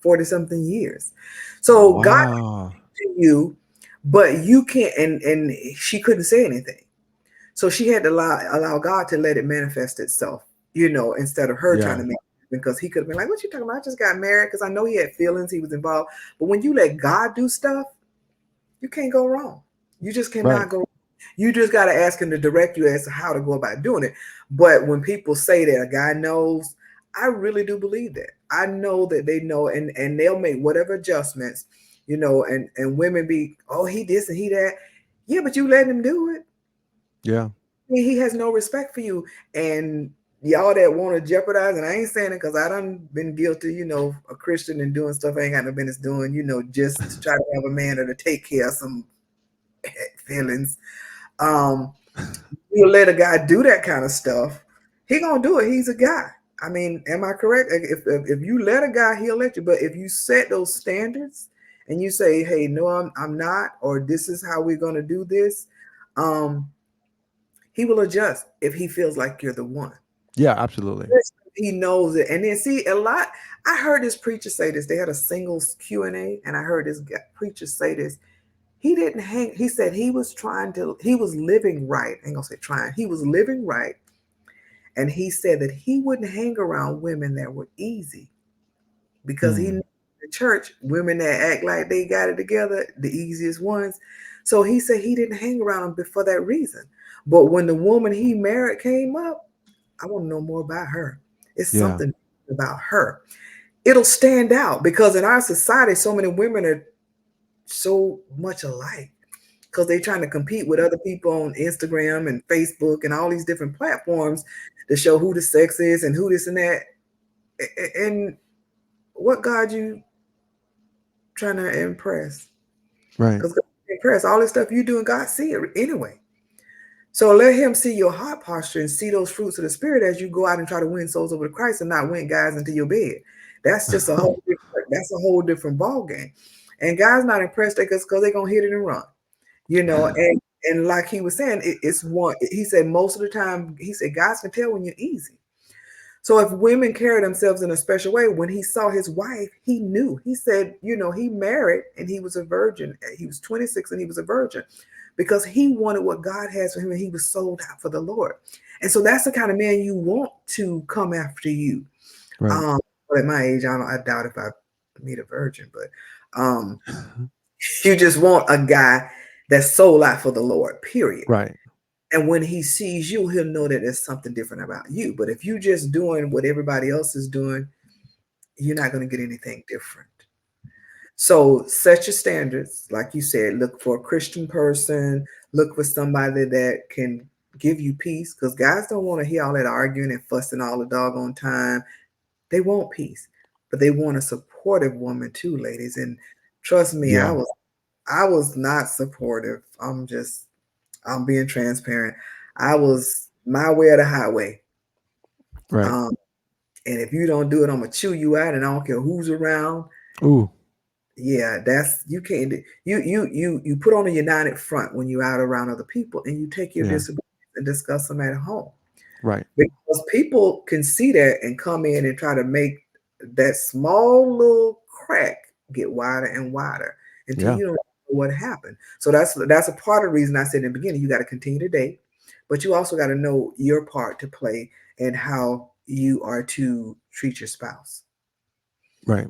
40 something years. So God Wow. to you, but you can't. And she couldn't say anything, so she had to allow God to let it manifest itself. Instead of her trying Yeah. to make. Because he could have been like, "What you talking about? I just got married." Because I know he had feelings, he was involved. But when you let God do stuff, you can't go wrong. You just Right. cannot go. You just got to ask him to direct you as to how to go about doing it. But when people say that a guy knows, I really do believe that. I know that they know, and they'll make whatever adjustments, and women be, "Oh, he this and he that." Yeah, but you let him do it. Yeah. He has no respect for you. And y'all that want to jeopardize, and I ain't saying it because I done been guilty, a Christian and doing stuff I ain't got no business doing, just to try to have a man or to take care of some feelings. Um, you let a guy do that kind of stuff, he gonna do it. He's a guy. I mean, am I correct? If you let a guy, he'll let you. But if you set those standards and you say, "Hey, no, I'm not," or "This is how we're gonna do this," um, he will adjust if he feels like you're the one. Yeah, absolutely. He knows it. And then see a lot. I heard this preacher say this. They had a singles Q&A, and I heard this preacher say this. He didn't hang. He said he was trying to. He was living right. I ain't gonna say trying. He was living right, and he said that he wouldn't hang around women that were easy because he knew Mm. in the church women that act like they got it together, the easiest ones. So he said he didn't hang around them for that reason. But when the woman he married came up, I want to know more about her. It's Yeah. something about her. It'll stand out because in our society, so many women are so much alike because they're trying to compete with other people on Instagram and Facebook and all these different platforms to show who the sex is and who this and that. And what God you trying to impress? Right. Because impress all this stuff you do and God see it anyway. So let him see your heart posture and see those fruits of the spirit as you go out and try to win souls over to Christ and not win guys into your bed. That's just a whole different ball game. And guys not impressed because they're gonna hit it and run. And like he was saying, it's one. He said most of the time, he said guys can tell when you're easy. So if women carry themselves in a special way, when he saw his wife, he knew. He said, he married and he was a virgin. He was 26 and he was a virgin because he wanted what God has for him and he was sold out for the Lord. And so that's the kind of man you want to come after you. Right. Um, but at my age, I doubt if I meet a virgin, but you just want a guy that's sold out for the Lord, period. Right. And when he sees you, he'll know that there's something different about you. But if you just doing what everybody else is doing, you're not going to get anything different. So set your standards. Like you said, look for a Christian person, look for somebody that can give you peace, because guys don't want to hear all that arguing and fussing all the doggone time. They want peace, but they want a supportive woman too, ladies. And trust me, Yeah. I was not supportive. I'm being transparent. I was my way or the highway. Right. Um, and if you don't do it, I'm gonna chew you out, and I don't care who's around. Ooh. Yeah, that's you can't you put on a united front when you're out around other people, and you take your Yeah. disagreements and discuss them at home, Right. because people can see that and come in and try to make that small little crack get wider and wider until Yeah. you don't know what happened. So that's a part of the reason I said in the beginning, you got to continue to date, but you also got to know your part to play and how you are to treat your spouse. Right.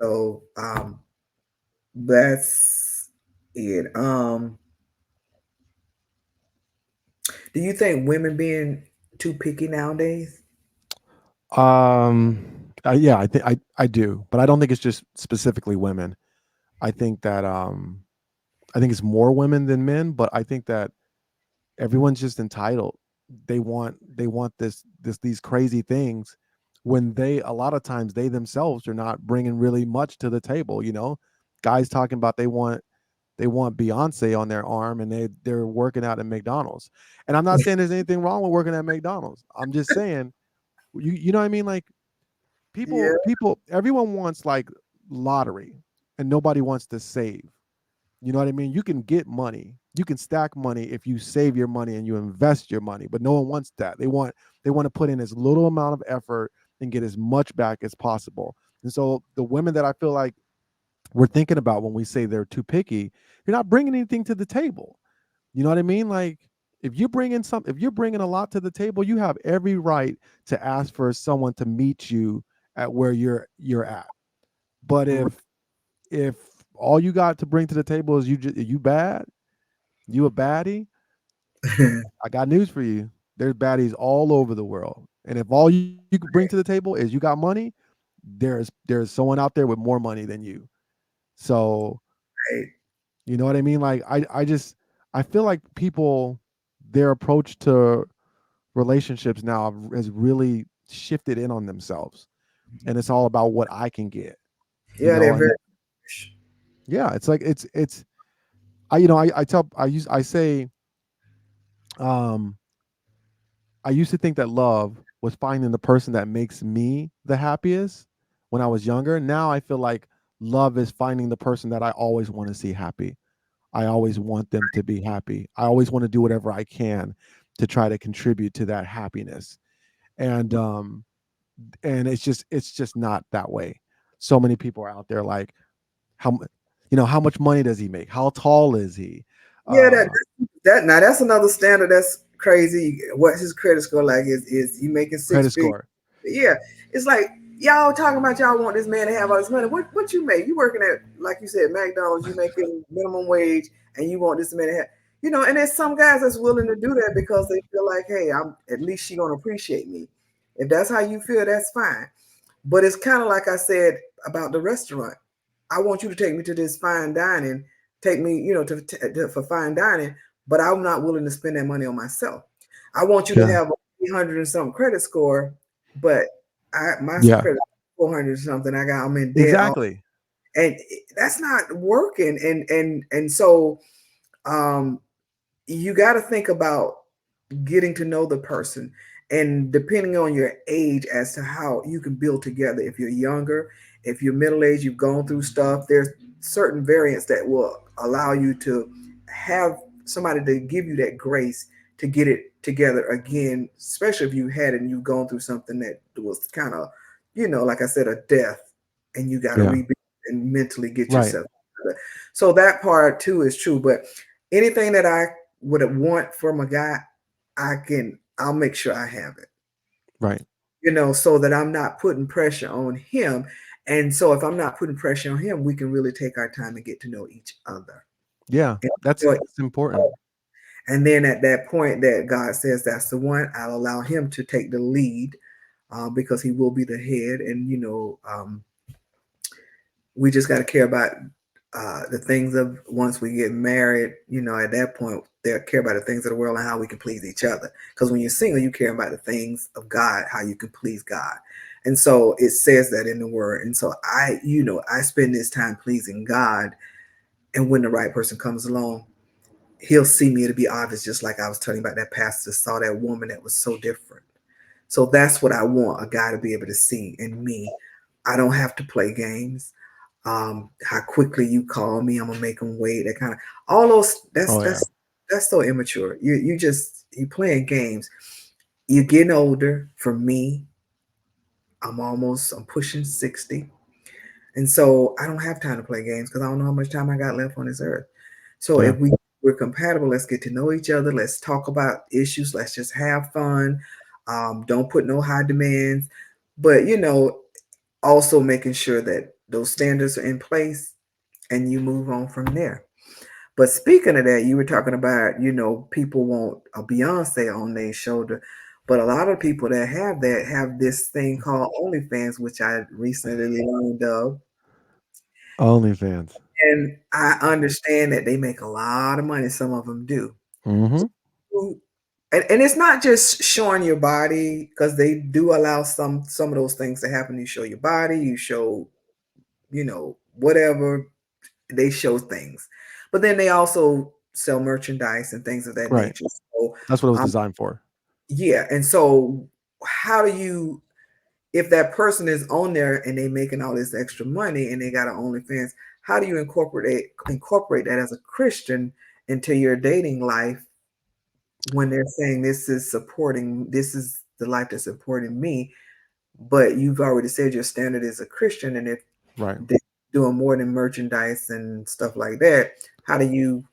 So that's it. Do you think women being too picky nowadays? Yeah, I do, but I don't think it's just specifically women. I think that I think it's more women than men, but I think that everyone's just entitled. They want these crazy things when they a lot of times they themselves are not bringing really much to the table, you know? Guys talking about they want Beyonce on their arm and they're working out at McDonald's. And I'm not saying there's anything wrong with working at McDonald's. I'm just saying you know what I mean? Like Yeah, people everyone wants like lottery and nobody wants to save. You know what I mean? You can get money. You can stack money if you save your money and you invest your money, but no one wants that. They want to put in as little amount of effort and get as much back as possible. And so the women that I feel like we're thinking about when we say they're too picky, you're not bringing anything to the table. You know what I mean? Like if you're bringing a lot to the table, you have every right to ask for someone to meet you at where you're at. But if all you got to bring to the table is you bad, you a baddie, I got news for you. There's baddies all over the world. And if all you could bring to the table is you got money, there's someone out there with more money than you. So, right. you know what I mean? Like I feel like people their approach to relationships now has really shifted in on themselves. And it's all about what I can get, you Yeah, they're know, very. and yeah, it's like it's I you know I tell I say um I used to think that love was finding the person that makes me the happiest when I was younger. Now I feel like love is finding the person that I always want to see happy. I always want them to be happy. I always want to do whatever I can to try to contribute to that happiness. And it's just not that way. So many people are out there like how much money does he make? How tall is he? Yeah, Uh that now that's another standard that's crazy. What's his credit score like? Is you making six credit figures? score. Yeah, it's like y'all talking about y'all want this man to have all this money. What you make? You working at, like you said, McDonald's? You making minimum wage, and you want this man to have. And there's some guys that's willing to do that because they feel like, hey, I'm at least she gonna appreciate me. If that's how you feel, that's fine. But it's kind of like I said about the restaurant. I want you to take me to this fine dining, take me, for fine dining, but I'm not willing to spend that money on myself. I want you to Yeah. have a 300 and something credit score, but my Yeah. credit 400 something. I'm in debt, Exactly. and that's not working. And so um, you got to think about getting to know the person, and depending on your age as to how you can build together. If you're younger, if you're middle aged, you've gone through stuff, there's certain variants that will allow you to have somebody to give you that grace to get it together again, especially if you had it and you've gone through something that was kind of, like I said, a death, and you got to Yeah. rebuild and mentally get Right. yourself together. So that part too is true. But anything that I would want from a guy, I'll make sure I have it, Right. so that I'm not putting pressure on him. And so if I'm not putting pressure on him, we can really take our time and get to know each other. Yeah, that's important. And then at that point that God says that's the one, I'll allow him to take the lead, because he will be the head. And, we just got to care about the things of once we get married, at that point, they care about the things of the world and how we can please each other. Because when you're single, you care about the things of God, how you can please God. And so it says that in the word. And so I spend this time pleasing God. And when the right person comes along, he'll see me. It'll be obvious, just like I was telling you about that pastor saw that woman that was so different. So that's what I want a guy to be able to see in me. I don't have to play games. How quickly you call me, I'm gonna make them wait. That kind of all those. That's Oh yeah. that's that's so immature. You playing games. You're getting older. For me, I'm pushing 60, and so I don't have time to play games because I don't know how much time I got left on this earth. So Yeah. if we're compatible, let's get to know each other. Let's talk about issues. Let's just have fun. Don't put no high demands, but also making sure that those standards are in place and you move on from there. But speaking of that, you were talking about, people want a Beyonce on their shoulder. But a lot of people that have this thing called OnlyFans, which I recently learned of. OnlyFans. And I understand that they make a lot of money. Some of them do. Mm-hmm. And it's not just showing your body, because they do allow some of those things to happen. You show your body, you show, whatever, they show things. But then they also sell merchandise and things of that Right. nature. So That's what it was um, designed for. yeah. And so how do you, if that person is on there and they making all this extra money and they got an OnlyFans, how do you incorporate that as a Christian into your dating life, when they're saying this is the life that's supporting me, but you've already said your standard is a Christian, and if Right. they're doing more than merchandise and stuff like that, how do you?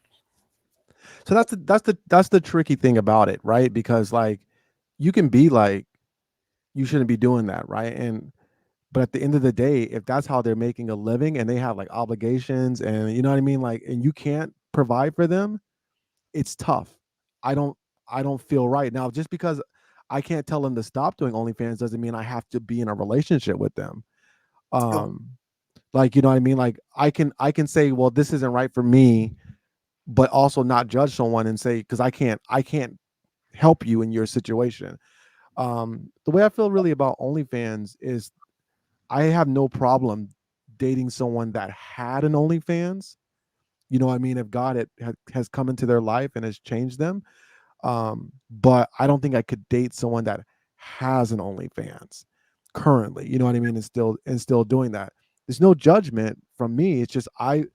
So that's the tricky thing about it, right? Because like you can be like you shouldn't be doing that, right? And but at the end of the day, if that's how they're making a living and they have like obligations and you know what I mean, like and you can't provide for them, it's tough. I don't I don't feel right. Now just because I can't tell them to stop doing OnlyFans doesn't mean I have to be in a relationship with them. Oh, Um like you know what I mean? Like I can say, well, this isn't right for me, but also not judge someone and say, because I can't help you in your situation. The way I feel really about OnlyFans is I have no problem dating someone that had an OnlyFans. You know what I mean? If God has come into their life and has changed them. But I don't think I could date someone that has an OnlyFans currently. You know what I mean? And still doing that. There's no judgment from me. It's just I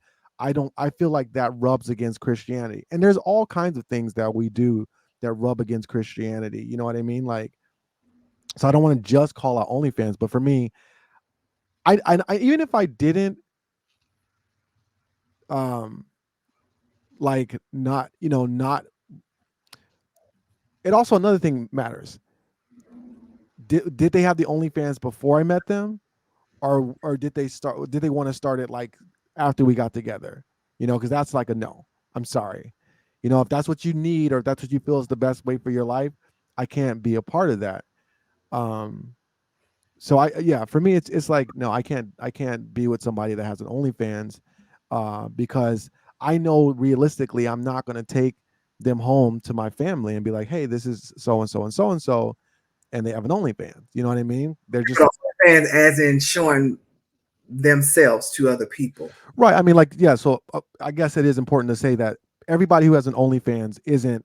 feel like that rubs against Christianity. And there's all kinds of things that we do that rub against Christianity. You know what I mean? Like, so I don't want to just call out OnlyFans, but for me, I even if I didn't um like not, not it also another thing matters. Did they have the OnlyFans before I met them? Or did they want to start it like after we got together? Because that's like a no. I'm sorry. If that's what you need or if that's what you feel is the best way for your life, I can't be a part of that. Um so yeah, for me it's like no, I can't be with somebody that has an OnlyFans because I know realistically I'm not going to take them home to my family and be like, "Hey, this is so and so and so and so," and they have an OnlyFans. You know what I mean? They're but just also fans, as in showing themselves to other people. right. I mean, like, yeah. So I guess it is important to say that everybody who has an OnlyFans isn't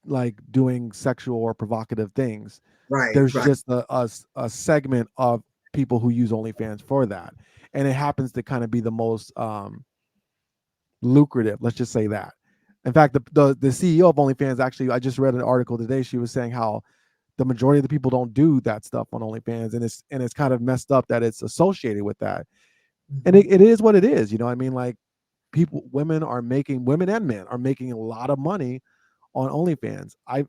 like doing sexual or provocative things. Right, There's right. just a segment of people who use OnlyFans for that, and it happens to kind of be the most lucrative. Let's just say that. In fact, the CEO of OnlyFans actually, I just read an article today. She was saying how the majority of the people don't do that stuff on OnlyFans, and it's kind of messed up that it's associated with that. And Mhm. it is what it is. I mean, like women and men are making a lot of money on OnlyFans. But I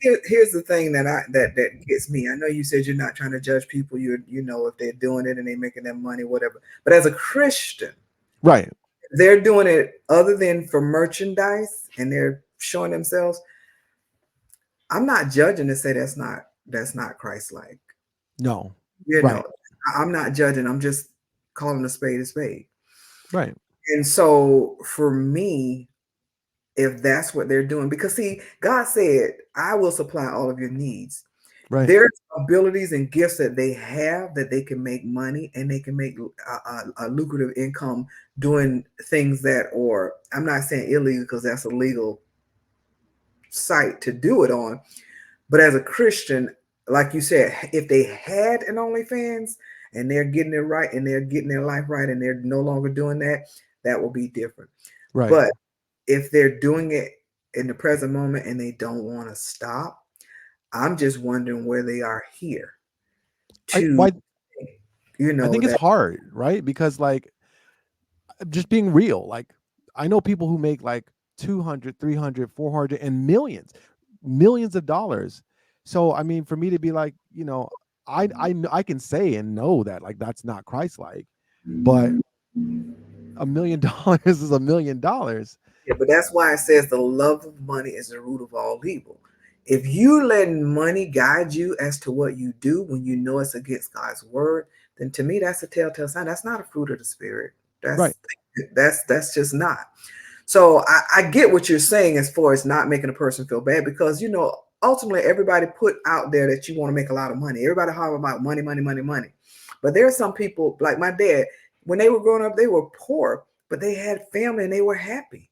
here's the thing that gets me. I know you said you're not trying to judge people. You know if they're doing it and they're making their money, whatever. But as a Christian, right. they're doing it other than for merchandise and they're showing themselves. I'm not judging to say that's not Christ-like. No. You know, Right. I'm not judging. I'm just calling a spade a spade. Right. And so for me, if that's what they're doing, because see, God said, I will supply all of your needs. Right. There's abilities and gifts that they have that they can make money and they can make a lucrative income doing things that, or I'm not saying illegal because that's a legal site to do it on. But as a Christian, like you said, if they had an OnlyFans and they're getting it right and they're getting their life right and they're no longer doing that, that will be different. Right. But if they're doing it in the present moment and they don't want to stop, I'm just wondering where they are here I to, why I think it's that. hard, right? Because like just being real, like I know people who make like 200, 300, 400, and millions of dollars. So I mean, for me to be like, I can say and know that like that's not Christ like, but $1 million is $1 million. Yeah, but that's why it says the love of money is the root of all evil. If you letting money guide you as to what you do when you know it's against God's word, then to me that's a telltale sign. That's not a fruit of the spirit. Right. That's just not. So I get what you're saying as far as not making a person feel bad because ultimately everybody put out there that you want to make a lot of money. Everybody holler about money, money, money, money. But there are some people like my dad, when they were growing up, they were poor, but they had family and they were happy.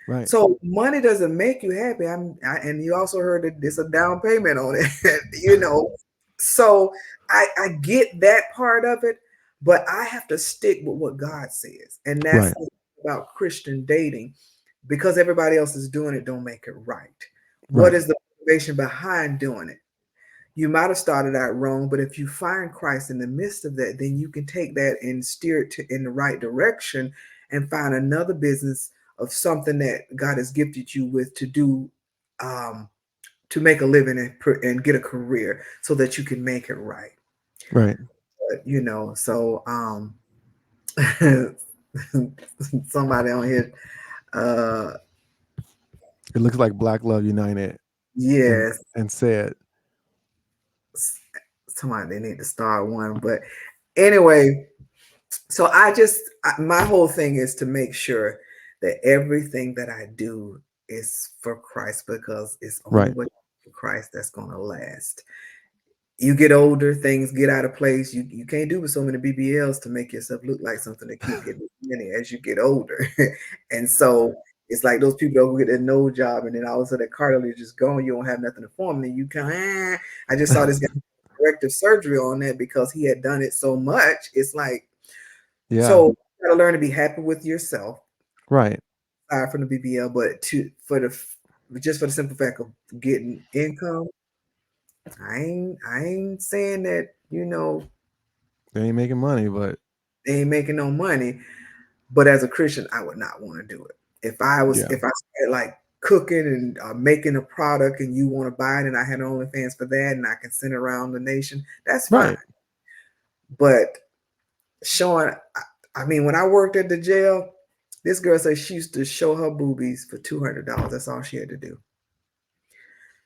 Right. So money doesn't make you happy. And you also heard that there's a down payment on it, So I get that part of it, but I have to stick with what God says, and that's Right. about Christian dating, because everybody else is doing it. Don't make it right. What Right. is the motivation behind doing it? You might have started out wrong, but if you find Christ in the midst of that, then you can take that and steer it in the right direction and find another business of something that God has gifted you with to do, um, to make a living and get a career so that you can make it right. Right. But, somebody on here, uh, It looks like Black Love United and yes, said, somebody they need to start one. But anyway, so my whole thing is to make sure that everything that I do is for Christ, because it's only right. what for Christ that's going to last. You get older, things get out of place. You can't do with so many BBLs to make yourself look like something to keep getting money as you get older. And so it's like those people that go get their nose job and then all of a sudden that cartilage is gone. You don't have nothing to form. And then you kind of, I just saw this guy corrective surgery on that because he had done it so much. It's like, Yeah. so you gotta learn to be happy with yourself, Right. aside from the BBL, but just for the simple fact of getting income. I ain't saying that They ain't making money, but they ain't making no money, but as a Christian, I would not want to do it. yeah. If I started like cooking and making a product and you want to buy it and I had OnlyFans for that and I can send it around the nation, that's fine. Right. But showing, I mean, when I worked at the jail, this girl said she used to show her boobies for $200. That's all she had to do.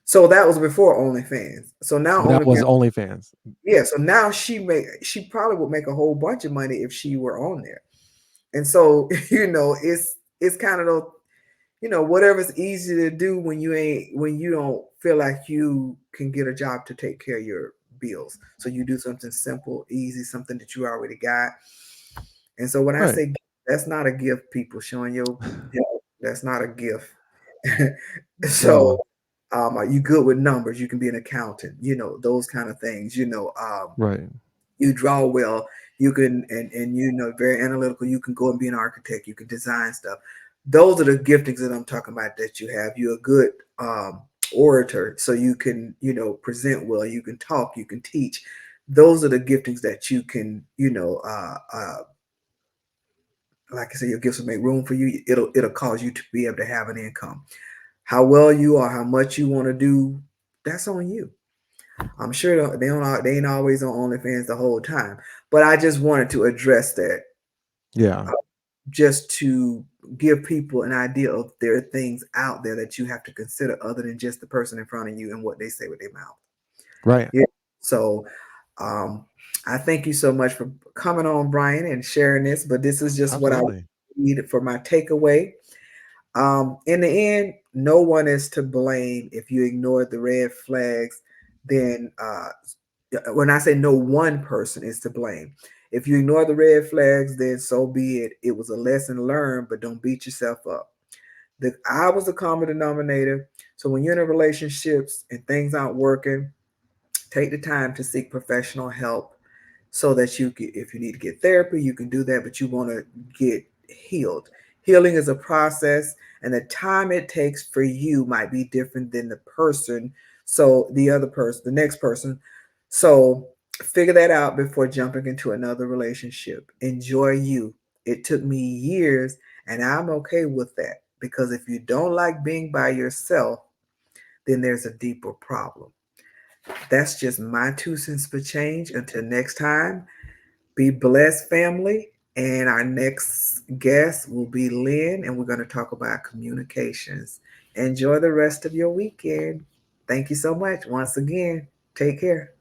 So that was before OnlyFans. So now So that was OnlyFans, OnlyFans. yeah. So now she probably would make a whole bunch of money if she were on there. And so it's kind of those, whatever's easy to do when you don't feel like you can get a job to take care of your bills. So you do something simple, easy, something that you already got. And so when I Right. say that's not a gift, people showing that's not a gift. So No. are you good with numbers? You can be an accountant, those kind of things, Right. you draw well, you can, and very analytical, you can go and be an architect, you can design stuff. Those are the giftings that I'm talking about that you have. You're a good orator, so you can, present well, you can talk, you can teach. Those are the giftings that you can, like I said, your gifts will make room for you. It'll cause you to be able to have an income. How well you are, how much you want to do, that's on you. I'm sure they ain't always on OnlyFans the whole time, but I just wanted to address that Yeah. just to give people an idea of there are things out there that you have to consider other than just the person in front of you and what they say with their mouth. Right. Yeah. So um, I thank you so much for coming on, Brian, and sharing this. But this is just what I Absolutely. needed for my takeaway. In the end, no one is to blame if you ignored the red flags. Then, when I say no one person is to blame, if you ignore the red flags, then so be it. It was a lesson learned, but don't beat yourself up. I was the common denominator. So when you're in a relationships and things aren't working, take the time to seek professional help so that you get, if you need to get therapy, you can do that, but you want to get healed. Healing is a process, and the time it takes for you might be different than the person. So the other person, the next person. So figure that out before jumping into another relationship. Enjoy you. It took me years, and I'm okay with that because if you don't like being by yourself, then there's a deeper problem. That's just my 2 cents for change. Until next time, be blessed, family. And our next guest will be Lynn, and we're going to talk about communications. Enjoy the rest of your weekend. Thank you so much. Once again, take care.